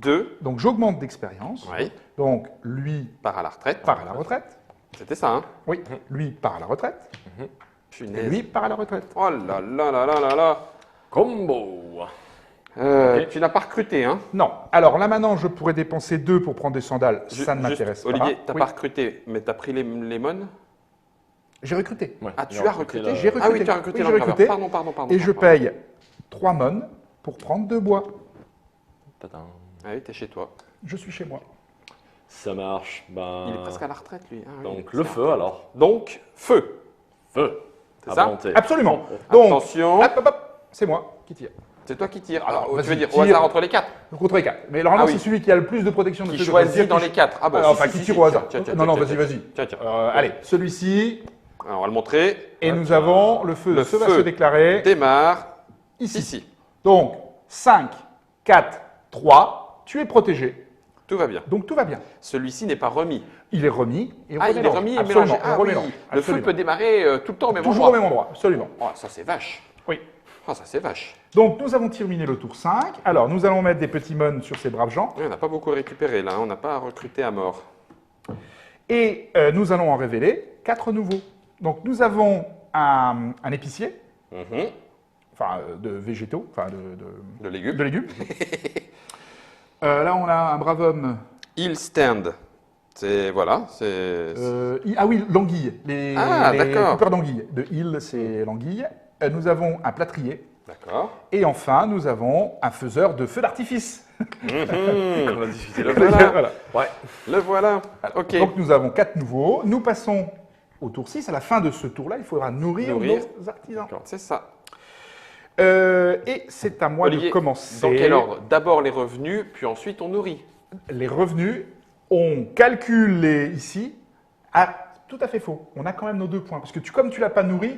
A: 2.
B: Donc, j'augmente d'expérience.
A: Oui.
B: Donc, lui
A: Part à la retraite.
B: part à la retraite.
A: C'était ça, hein?
B: Oui, lui part à la retraite. Et
A: Punaise.
B: lui part à la retraite.
A: Oh là là là là là là.
C: Combo. Ok.
A: Tu n'as pas recruté, hein?
B: Non. Alors, là, maintenant, je pourrais dépenser 2 pour prendre des sandales. Ça ne
A: Juste,
B: m'intéresse pas.
A: Olivier, tu n'as
B: Oui.
A: pas recruté, mais tu as pris les mônes?
B: J'ai recruté.
C: Ouais,
A: Ah,
C: il
A: tu
C: a
A: as recruté?
C: là.
B: J'ai
A: Ah oui,
B: recruté.
A: tu as recruté
B: Oui, j'ai
A: l'engraveur.
B: recruté.
A: Pardon.
B: Et je paye 3 mônes pour prendre 2 bois.
C: Tadam.
A: Ah oui, t'es chez toi.
B: Je suis chez moi.
C: Ça marche. Ben,
A: Il est presque à la retraite, lui. Ah oui,
C: Donc
A: c'est
C: le
A: ça.
C: feu alors.
A: Donc, feu.
C: Feu.
A: C'est
C: À
A: ça
C: volonté.
B: Absolument.
C: Oh,
B: Donc,
A: Attention.
B: hop, c'est moi qui tire.
A: C'est toi qui tires.
B: Alors,
A: Alors, tu
B: vas-y,
A: veux dire
B: tire.
A: au hasard entre les 4?
B: Donc, contre les 4. Mais normalement,
A: Ah oui.
B: c'est celui qui a le plus de protection de
A: Qui
B: ceux de
A: choisit
B: dire
A: dans
B: qui-
A: les 4. Ah bah,
B: Alors,
A: si,
B: enfin,
A: si,
B: qui
A: si,
B: tire au
A: tiens,
B: hasard.
A: tiens, tiens,
B: Non, non,
A: tiens,
B: vas-y,
A: tiens.
B: vas-y.
A: Tiens.
B: Allez, celui-ci.
A: Alors, on va le montrer.
B: Et
C: Hop
B: nous
C: là.
B: avons le feu.
A: Le
B: Le feu va
A: feu
B: se déclarer
A: Démarre
B: ici.
A: ici.
B: Donc, 5, 4, 3, tu es protégé.
A: Tout va bien.
B: Donc tout va bien.
A: Celui-ci n'est pas remis.
B: Il est remis et
A: Ah, il est remis et
B: Absolument,
A: mélangé. Ah
B: on
A: oui,
B: remélange.
A: le feu
B: Absolument.
A: peut démarrer tout le temps au même
B: Toujours au
A: endroit.
B: même endroit, absolument.
A: Oh, ça c'est vache.
B: Oui.
A: Oh, ça c'est vache.
B: Donc nous avons terminé le tour 5. Alors nous allons mettre des petits mônes sur ces braves gens.
A: Oui, on n'a pas beaucoup récupéré là, hein. On n'a pas recruté à mort.
B: Et nous allons en révéler 4 nouveaux. Donc nous avons un épicier,
A: Mhm.
B: enfin de végétaux, enfin
A: Le légume.
B: de légumes. Là on a un brave homme.
A: Il stand. C'est voilà, c'est.
B: Ah oui, l'anguille. Les
A: d'accord.
B: coupeurs d'anguilles. De île, c'est l'anguille. Nous avons un plâtrier.
A: D'accord.
B: Et enfin, nous avons un faiseur de feux d'artifice.
C: On a discuté là.
A: Voilà.
B: Voilà.
C: Ouais.
A: Le voilà. Ok.
B: Donc nous avons 4 nouveaux. Nous passons au tour 6. À la fin de ce tour-là, il faudra nourrir nos artisans.
A: C'est ça.
B: Et c'est à moi
A: Olivier,
B: de commencer.
A: dans quel ordre? D'abord les revenus, puis ensuite on nourrit.
B: Les revenus, on calcule ici. Ah, tout à fait faux. On a quand même nos 2 points. Parce que comme tu ne l'as pas nourri,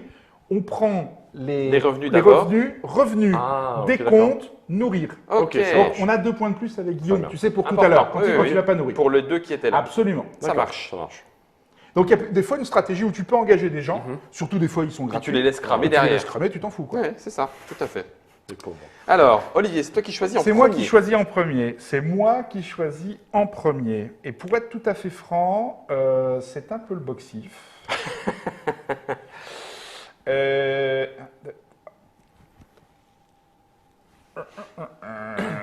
B: on prend
A: Les revenus d'abord.
B: revenus,
C: Ah, ok,
B: décompte, nourrir.
A: Ok.
B: Donc, on a 2 points de plus avec Guillaume,
C: bien.
B: tu sais, pour tout
A: Important.
B: à l'heure, quand
A: Oui,
B: tu
A: oui.
B: l'as pas nourri.
A: Pour les 2 qui étaient là.
B: Absolument.
A: Ça
C: D'accord,
A: marche.
C: Ça marche.
B: Donc, il y a des fois une stratégie où tu peux engager des gens, surtout des fois ils sont
A: Et
B: gratuits.
A: tu les laisses cramer
B: Tu les laisses
A: derrière.
B: cramer, tu t'en fous. quoi.
A: Oui, c'est ça, tout à fait.
C: Les pauvres.
A: Alors, Olivier, c'est toi qui choisis en
B: C'est
A: premier.
B: moi qui choisis en premier. C'est moi qui choisis en premier. Et pour être tout à fait franc, c'est un peu le boxif.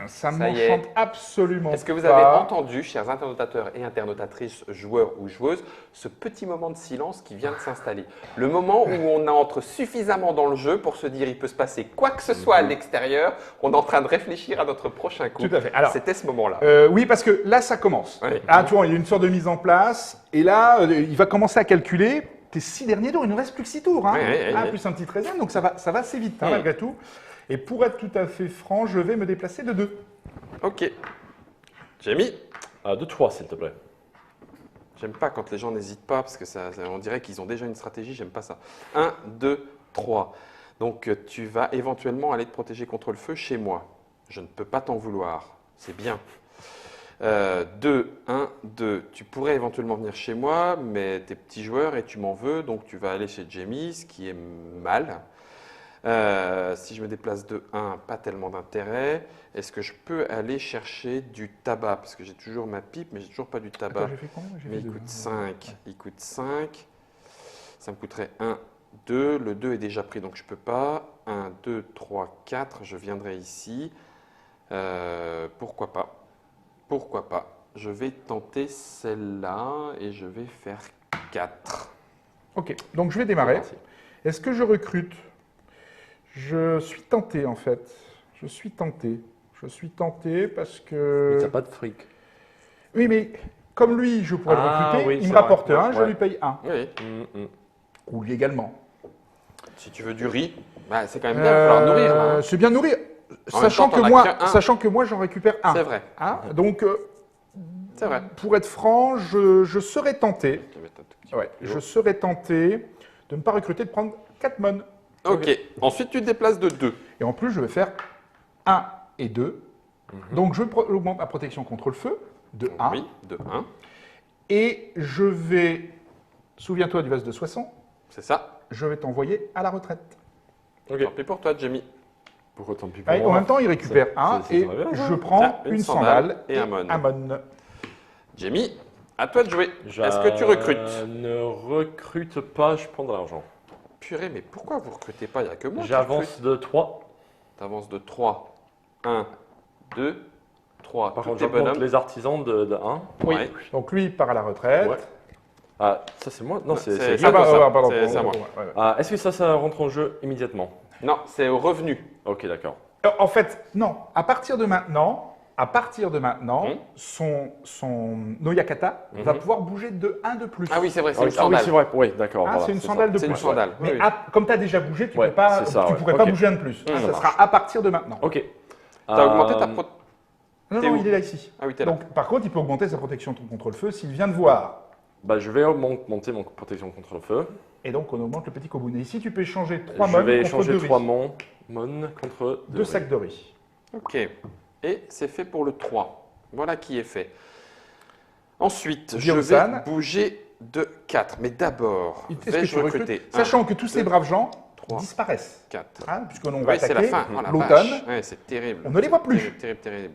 B: Ça
A: Ça y est.
B: m'enchante absolument
A: Est-ce que vous
B: pas.
A: avez entendu, chers internautateurs et internautatrices, joueurs ou joueuses, ce petit moment de silence qui vient de s'installer? Le moment où on entre suffisamment dans le jeu pour se dire il peut se passer quoi que ce soit à l'extérieur, on est en train de réfléchir à notre prochain coup.
B: Tout à fait. Alors,
A: c'était ce moment-là.
B: Oui, parce que là, ça commence.
A: Oui.
B: Ah, tu vois, il y a une sorte de mise en place. Et là, il va commencer à calculer tes 6 derniers tours. Il ne reste plus que 6 tours. Hein.
A: Oui, oui, oui.
B: Plus un petit 13e. Donc, ça va assez vite, hein,
A: Mm.
B: malgré tout. Et pour être tout à fait franc, je vais me déplacer de 2.
A: Ok. Jamie,
C: 2-3, s'il te plaît.
A: j'aime pas quand les gens n'hésitent pas parce que on dirait qu'ils ont déjà une stratégie, j'aime pas ça. 1, 2, 3. Donc tu vas éventuellement aller te protéger contre le feu chez moi. Je ne peux pas t'en vouloir. C'est bien. 2, 1, 2. Tu pourrais éventuellement venir chez moi, mais t'es petit joueur et tu m'en veux, donc tu vas aller chez Jamie, ce qui est mal. Si je me déplace de 1, pas tellement d'intérêt. Est-ce que je peux aller chercher du tabac? Parce que j'ai toujours ma pipe, mais j'ai toujours pas du tabac.
B: Attends, j'ai fait combien? J'ai
A: Mais
B: fait
A: il
B: deux.
A: coûte 5. Il coûte 5. Ça me coûterait 1, 2. Le 2 est déjà pris, donc je ne peux pas. 1, 2, 3, 4. Je viendrai ici. Pourquoi pas? Pourquoi pas? Je vais tenter celle-là et je vais faire 4.
B: Ok, donc je vais démarrer. Est-ce que je recrute? Je suis tenté, en fait. Je suis tenté parce que...
C: Mais t'as pas de fric.
B: Oui, mais comme lui, je pourrais le recruter,
C: oui,
B: il
C: c'est
B: me rapporte
C: vrai.
B: 1, je
C: Ouais.
B: lui paye 1.
A: Oui.
B: Ou lui également.
A: Si tu veux du riz, bah, c'est quand même bien. Il va falloir nourrir là. hein.
B: C'est bien nourrir.
A: En
B: Sachant
A: même temps, t'en
B: que,
A: as
B: moi,
A: qu'un.
B: sachant que moi, j'en récupère 1.
A: C'est vrai.
B: Donc,
A: C'est vrai.
B: pour être franc, je serais tenté,
A: Je vais mettre un tout petit
B: ouais,
A: peu plus
B: je
A: haut.
B: serais tenté de ne pas recruter, de prendre 4 mônes.
A: Ok. Ensuite, tu te déplaces de 2.
B: Et en plus, je vais faire 1 et 2. Donc, je augmente ma protection contre le feu de 1.
A: Oui, de 1.
B: Et je vais, souviens-toi du vase de Soissons,
A: C'est ça.
B: je vais t'envoyer à la retraite.
C: Ok.
A: Tant pis pour toi, Jamie.
C: Pourquoi tant pis pour
B: Allez, en
C: moi
B: même temps, il récupère
C: C'est-
B: 1
C: c'est
B: et
C: très bien, ça.
B: je prends
A: Tiens, une
B: une
A: sandale
B: sandale
A: et un mône.
B: un mône.
A: Jamie, à toi de jouer. Est-ce que tu recrutes?
C: Je ne recrute pas, je prends de l'argent.
A: Purée, mais pourquoi vous recrutez pas? Il n'y a que moi qui
C: J'avance
A: recrute.
C: de 3.
A: Tu avances de 3. 1, 2, 3.
C: Par
A: Tous
C: contre,
A: tes
C: j'augmente
A: bonhommes.
C: les artisans de 1.
B: Oui.
A: Ouais.
B: Donc lui, il part à la retraite.
C: Ouais. Ah, ça c'est moi? Non,
A: C'est-
C: c'est
A: c'est
C: Guillaume.
A: à toi, ça.
B: pardon.
A: C'est à moi.
B: Ouais, ouais.
C: Ah, est-ce que ça rentre en jeu immédiatement?
A: Non, c'est au revenu.
C: Ok, d'accord.
B: En fait, non. À partir de maintenant,
A: Mhm.
B: son Noyakata va pouvoir bouger de 1 de plus.
A: Ah oui, c'est vrai, c'est
C: Ah
A: une
C: oui, ah oui,
A: sandale.
C: c'est vrai. Oui, d'accord.
B: Ah,
C: voilà,
B: c'est une
C: ça.
B: sandale de
A: C'est
B: plus.
A: une sandale.
B: Mais
A: oui, oui.
B: comme tu as déjà bougé, tu
C: Ouais,
B: ne pourrais
C: c'est ça, ouais.
B: pas
C: Ok.
B: bouger un de plus.
A: ça
B: Ça
A: marche.
B: sera à partir de maintenant.
C: Ok.
A: T'as augmenté ta protection.
B: Non,
A: T'es
B: non,
A: où
B: il est là ici.
A: Ah oui, t'es là.
B: Donc, par contre, il peut augmenter sa protection contre le feu s'il vient de voir.
C: Bah, je vais augmenter mon protection contre le feu.
B: Et donc, on augmente le petit koboun. Et ici, tu peux échanger 3
C: Je
B: mônes
C: vais
B: contre
C: échanger
B: 2
C: 3
B: riz.
C: mônes contre
B: 2 sacs de riz.
A: Ok. Et c'est fait pour le 3. Voilà qui est fait. Ensuite, je
B: Dirosan.
A: vais bouger de 4. Mais d'abord,
B: Est-ce que
A: vais-je
B: tu recrutes
A: recruter
B: Sachant que tous ces braves gens
A: 3,
B: disparaissent.
A: 4.
B: Hein, puisqu'on va
A: Oui, c'est la
B: attaquer
A: fin. Oh, la
B: l'automne.
A: vache. Ouais, c'est terrible.
B: On ne les voit plus.
A: Terrible, terrible,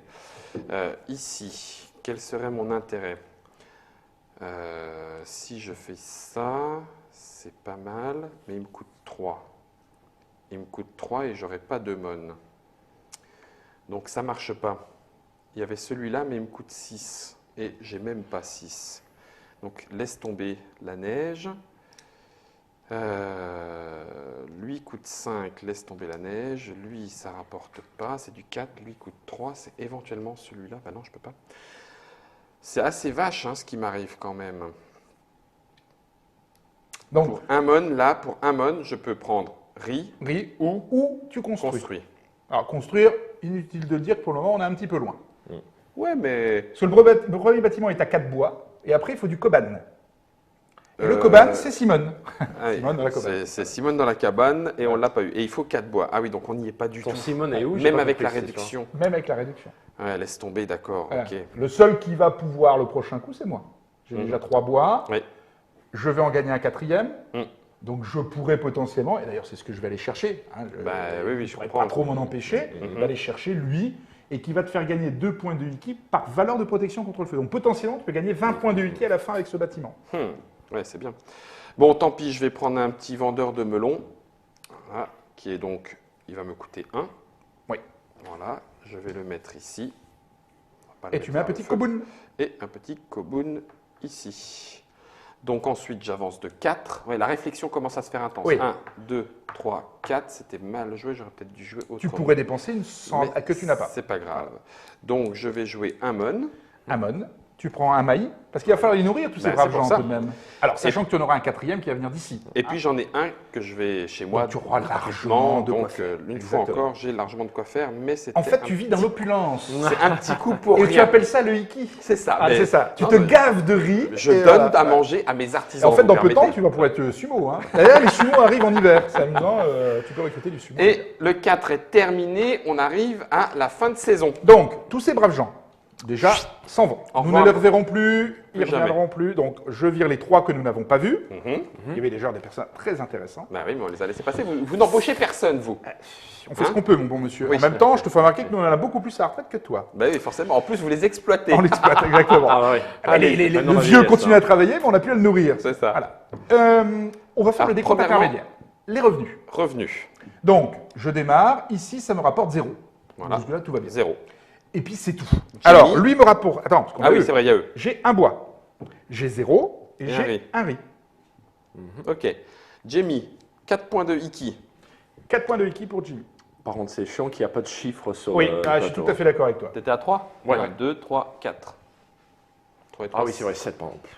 A: terrible. Ici, quel serait mon intérêt? Si je fais ça, c'est pas mal, mais il me coûte 3. Il me coûte 3 et j'aurai pas de mon. Donc ça marche pas. Il y avait celui-là, mais il me coûte 6. Et j'ai même pas 6. Donc laisse tomber la neige. Lui coûte 5, laisse tomber la neige. Lui, ça rapporte pas, c'est du 4. Lui coûte 3, c'est éventuellement celui-là. Bah non, je peux pas. C'est assez vache ce qui m'arrive quand même.
B: Donc,
A: Pour un mon, là, pour un mon, je peux prendre riz
B: ou tu construis.
A: construit.
B: Alors, construire, inutile de le dire que pour le moment, on est un petit peu loin.
A: Ouais, mais
B: Parce que le premier bâtiment est à 4 bois, et après, il faut du coban. Et le
A: Euh,
B: coban, c'est Simone.
A: ah,
B: Simone dans la cabane.
A: c'est Simone dans la cabane et on l'a pas eu. Et il faut 4 bois. Ah oui, donc on n'y est pas du
C: Ton
A: tout.
C: Simone est où? J'ai
A: Même
C: pas
A: avec
C: compris,
A: la
C: c'est
A: réduction.
B: Même avec la réduction.
A: Ouais, laisse tomber, d'accord.
B: Voilà.
A: Ok.
B: Le seul qui va pouvoir le prochain coup, c'est moi. J'ai déjà 3 bois.
A: Oui.
B: Je vais en gagner un 4e.
A: Mm.
B: Donc je pourrais potentiellement, et d'ailleurs c'est ce que je vais aller chercher.
A: Bah, oui, je
B: pourrais
A: comprends.
B: pas trop m'en empêcher. Il va aller chercher lui et qui va te faire gagner 2 points de wiki par valeur de protection contre le feu. Donc potentiellement tu peux gagner 20 points de wiki à la fin avec ce bâtiment.
A: Ouais, c'est bien. Bon, tant pis, je vais prendre un petit vendeur de melons. Voilà, qui est donc, il va me coûter 1.
B: Oui.
A: Voilà, je vais le mettre ici. On va pas le
B: Et tu
A: mettre
B: mets un
A: vers le
B: petit
A: feu.
B: coboon.
A: Et un petit coboon ici. Donc ensuite, j'avance de 4. Ouais, la réflexion commence à se faire intense.
B: Oui.
A: 1, 2, 3, 4. C'était mal joué, j'aurais peut-être dû jouer autrement.
B: Tu pourrais dépenser une cent
A: Mais
B: que tu n'as pas.
A: C'est pas grave. Donc je vais jouer un mon.
B: Amon, tu prends un maï, parce qu'il va falloir les nourrir tous ces
A: Bah,
B: braves
A: c'est pour
B: gens
A: ça.
B: tout de même. Alors sachant que tu en auras un 4e qui va venir d'ici.
A: Et puis j'en ai un que je vais chez moi.
B: Donc, tu auras largement
A: gratuitement.
B: de quoi
A: Donc
B: faire.
A: une fois
B: Exactement.
A: encore, j'ai largement de quoi faire. Mais c'est
B: En fait, tu vis dans l'opulence.
A: C'est un petit coup pour
B: Et
A: rien.
B: tu appelles ça le hiki.
A: C'est ça.
B: Ah,
A: mais-
B: c'est ça. Tu
A: Non,
B: te
A: mais
B: gaves de riz.
A: Je
B: et,
A: donne à
B: ouais.
A: manger à mes
B: Et
A: artisans.
B: en fait,
A: vous
B: dans peu de temps,
A: permettez.
B: tu vas pouvoir être sumo. Hein. D'ailleurs, les sumos arrivent en hiver. C'est amusant. Tu peux recruter du sumo.
A: Et le 4 est terminé. On arrive à la fin de saison.
B: Donc, tous ces braves gens, déjà, s'en vont.
A: Au
B: Nous
A: revoir.
B: ne les reverrons plus. Ils ne
A: jamais.
B: reviendront plus. Donc, je vire les 3 que nous n'avons pas vus.
A: Mhm.
B: Il y avait déjà des personnes très intéressantes.
A: Bah oui, mais on les a laissés passer. Vous n'embauchez personne, vous.
B: On fait ce qu'on peut, mon bon monsieur.
A: Oui.
B: En même temps, je te fais remarquer que nous, on en a beaucoup plus à la retraite que toi.
A: Bah oui, forcément. En plus, vous les exploitez.
B: On l'exploite, exactement.
C: Ah bah oui.
B: Allez,
C: Maintenant,
B: le
C: ma
B: vieux
C: vieillesse,
B: continue
C: hein.
B: à travailler, mais on n'a plus à le nourrir.
A: C'est ça.
B: Voilà. On va faire
A: Alors,
B: le décompte
A: premièrement-
B: intermédiaire. Les revenus.
A: Revenu.
B: Donc, je démarre. Ici, ça me rapporte 0.
A: Voilà.
B: Jusque-là, tout va bien.
A: 0.
B: Et puis, c'est tout. Alors, lui me rapporte... Attends, parce qu'on
A: Ah
B: a
A: oui,
B: eu.
A: c'est vrai, il y a eux.
B: J'ai un bois. J'ai 0 et
A: Et un
B: j'ai
A: riz.
B: un riz.
A: Ok. Jamie, 4 points de Iki.
B: 4 points de wiki pour Jimmy.
C: Par contre, c'est chiant qu'il n'y a pas de chiffres sur
B: Oui,
C: le
B: je suis
C: plateau.
B: tout à fait d'accord avec toi.
A: T'étais à 3
C: Ouais.
A: 1, 2, 3, 4. 3 et 3.
C: Ah oui, c'est vrai, 7 par exemple.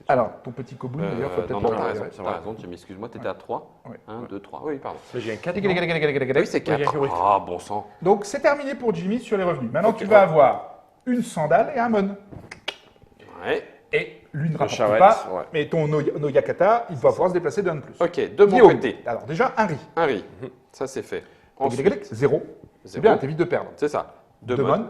B: Alors, ton petit coboon, d'ailleurs, faut peut-être
A: non,
B: le
A: t'as
B: regarder.
A: raison, t'as raison, Jamie, excuse-moi, t'étais à 3.
B: Ouais.
A: 1, 2, 3. Oui, pardon.
C: J'ai un 4.
A: Oui, c'est 4.
C: oui.
A: Ah, bon sang.
B: Donc, c'est terminé pour Jimmy sur les revenus. Maintenant,
A: Ok.
B: tu vas avoir une sandale et un mon.
A: Ouais.
B: Et lui ne rapporte
C: charrette,
B: pas,
C: ouais.
B: mais ton Noyakata, il va pouvoir se déplacer d'un de plus.
A: Ok, de mon
B: Guillaume,
A: côté,
B: alors déjà, un riz.
A: un riz. Ça, c'est fait. Ensuite,
B: 0. C'est
A: zéro.
B: bien, t'évites de perdre.
A: C'est ça.
B: Deux
A: Deux
B: mon.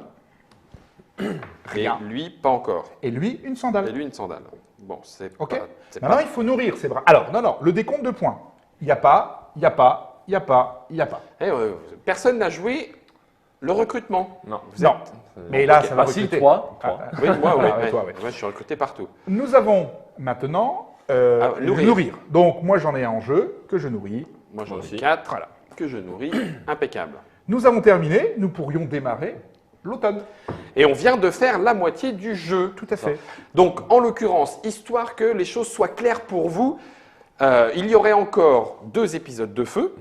A: Et lui, pas encore.
B: Et lui, une
A: Et
B: sandale.
A: lui, une sandale. Bon, c'est
B: Ok.
A: pas... c'est
B: Maintenant,
A: pas-
B: il faut nourrir ses bras. Alors, non, le décompte de points. Il n'y a pas, il n'y a pas, il n'y a pas, il n'y a pas.
A: Eh, personne n'a joué le recrutement.
C: Non.
B: Non. Mais là,
A: Ok.
B: ça va
C: Ah si,
B: recruter.
C: 3.
A: Oui, moi, oui.
B: Ah,
A: ouais.
B: toi, ouais.
A: Moi, je suis recruté partout.
B: Nous avons maintenant
A: nourrir.
B: Donc, moi, j'en ai un en jeu que je nourris.
A: Moi, j'en
C: Moi
A: ai
C: aussi.
A: 4
B: Voilà.
A: que je nourris. Impeccable.
B: Nous avons terminé. Nous pourrions démarrer l'automne.
A: Et on vient de faire la moitié du jeu.
B: Tout à fait.
A: Donc, en l'occurrence, histoire que les choses soient claires pour vous, il y aurait encore 2 épisodes de feu,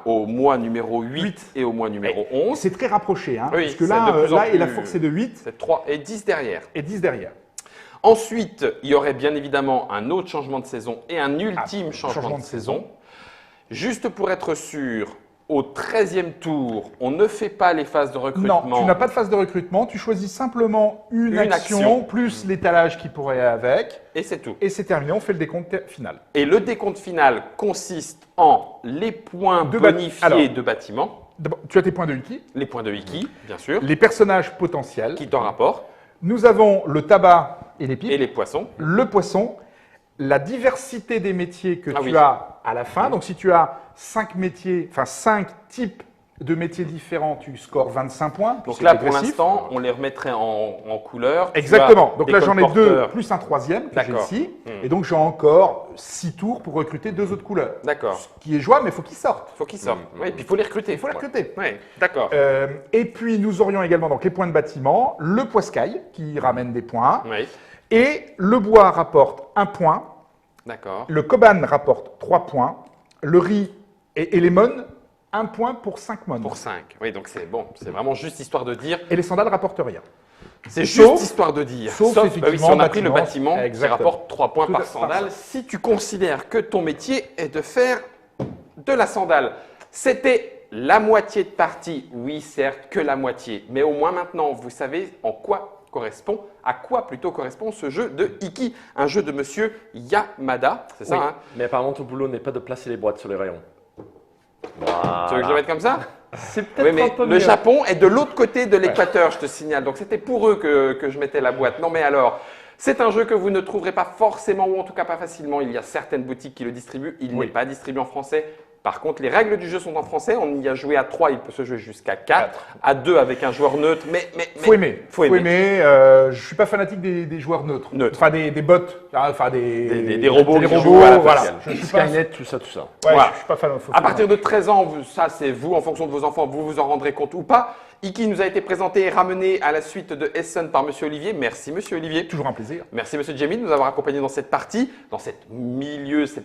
A: au mois numéro 8 et au mois numéro 11.
B: C'est très rapproché, hein,
A: Oui,
B: parce que
A: c'est
B: là,
A: de plus en
B: et la
A: plus-
B: force est de 8
A: C'est 3 et 10 derrière.
B: et 10 derrière.
A: Ensuite, il y aurait bien évidemment un autre changement de saison et un ultime changement de saison. Juste pour être sûr, au 13e tour, on ne fait pas les phases de recrutement.
B: Non, tu n'as pas de phase de recrutement, tu choisis simplement une action plus l'étalage qui pourrait avec,
A: Et c'est tout.
B: et c'est terminé, on fait le décompte final.
A: Et le décompte final consiste en les points
B: De
A: bonifiés
B: alors-
A: de bâtiment,
B: D'abord, tu as tes points de wiki,
A: les points de wiki, bien sûr,
B: les personnages potentiels.
A: qui t'en rapportent.
B: Nous avons le tabac et les pipes.
A: Et les poissons.
B: Le poisson, la diversité des métiers que tu
A: oui.
B: as à la fin. Donc, si tu as 5 métiers, enfin 5 types de métiers différents, tu scores 25 points. puis
A: Donc
B: c'est
A: là, pour
B: dégressif.
A: l'instant, on les remettrait en couleur. Tu
B: Exactement.
A: as
B: Donc
A: des
B: là, j'en ai 2
A: colporteurs.
B: plus un troisième que j'ai
A: D'accord.
B: ici. Et donc, j'ai encore 6 tours pour recruter 2 autres couleurs.
A: D'accord.
B: Ce qui est jouable, mais il faut qu'ils sortent.
A: Il faut qu'ils sortent. Oui, puis il faut les recruter.
B: Il faut les recruter.
A: Oui, d'accord.
B: Et puis, nous aurions également donc, les points de bâtiment, le poiscaille qui ramène des points.
A: Oui,
B: Et le bois rapporte 1 point.
A: d'accord.
B: Le koban rapporte 3 points. Le riz et les mônes, 1 point pour 5 mônes.
A: Pour 5. Oui, donc c'est bon. C'est vraiment juste histoire de dire.
B: Et les sandales rapportent rien.
A: C'est
B: Sauf-
A: juste histoire de dire.
B: sauf
A: bah oui,
B: effectivement,
A: si on a pris le
B: bâtiment,
A: bâtiment qui
B: exactement.
A: rapporte 3 points
B: Tout
A: par
B: à-
A: sandale,
B: par
A: si tu considères que ton métier est de faire de la sandale. C'était la moitié de partie. Oui, certes, que la moitié. Mais au moins maintenant, vous savez à quoi plutôt correspond ce jeu de Iki, un jeu de monsieur Yamada. C'est ça,
C: Oui.
A: hein?
C: Mais apparemment, ton boulot n'est pas de placer les boîtes sur les rayons.
A: Tu veux que je le mette comme ça?
C: C'est peut-être
A: Oui, mais
C: un peu
A: le
C: mieux.
A: Japon est de l'autre côté de l'équateur, je te signale. Donc c'était pour eux que je mettais la boîte. Non, mais alors, c'est un jeu que vous ne trouverez pas forcément, ou en tout cas pas facilement. Il y a certaines boutiques qui le distribuent. Il
B: Oui.
A: n'est pas distribué en français. Par contre, les règles du jeu sont en français. On y a joué à 3, il peut se jouer jusqu'à 4. À 2 avec un joueur neutre. Mais
B: Faut aimer.
A: Faut aimer.
B: Je suis pas fanatique des joueurs neutres.
A: Neutres.
B: Enfin, des bots. Enfin, des
A: robots
B: des
A: qui
B: robots,
A: jouent à la
B: voilà.
A: faciale.
B: Je suis pas,
C: Skynet, tout ça, tout ça.
B: ouais,
A: Voilà.
B: je suis pas fan.
A: À partir de 13 ans, ça c'est vous, en fonction de vos enfants, vous vous en rendrez compte ou pas. Iki nous a été présenté et ramené à la suite de Essen par Monsieur Olivier. Merci Monsieur Olivier.
B: Toujours un plaisir.
A: Merci Monsieur Jamie de nous avoir accompagnés dans cette partie, dans cette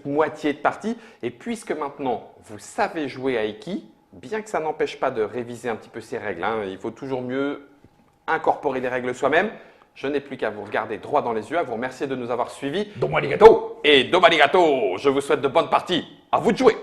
A: moitié de partie. Et puisque maintenant vous savez jouer à Iki, bien que ça n'empêche pas de réviser un petit peu ces règles, hein, il faut toujours mieux incorporer des règles soi-même. Je n'ai plus qu'à vous regarder droit dans les yeux, à vous remercier de nous avoir suivis.
B: Domo arigato.
A: Et domo arigato, je vous souhaite de bonnes parties. À vous de jouer.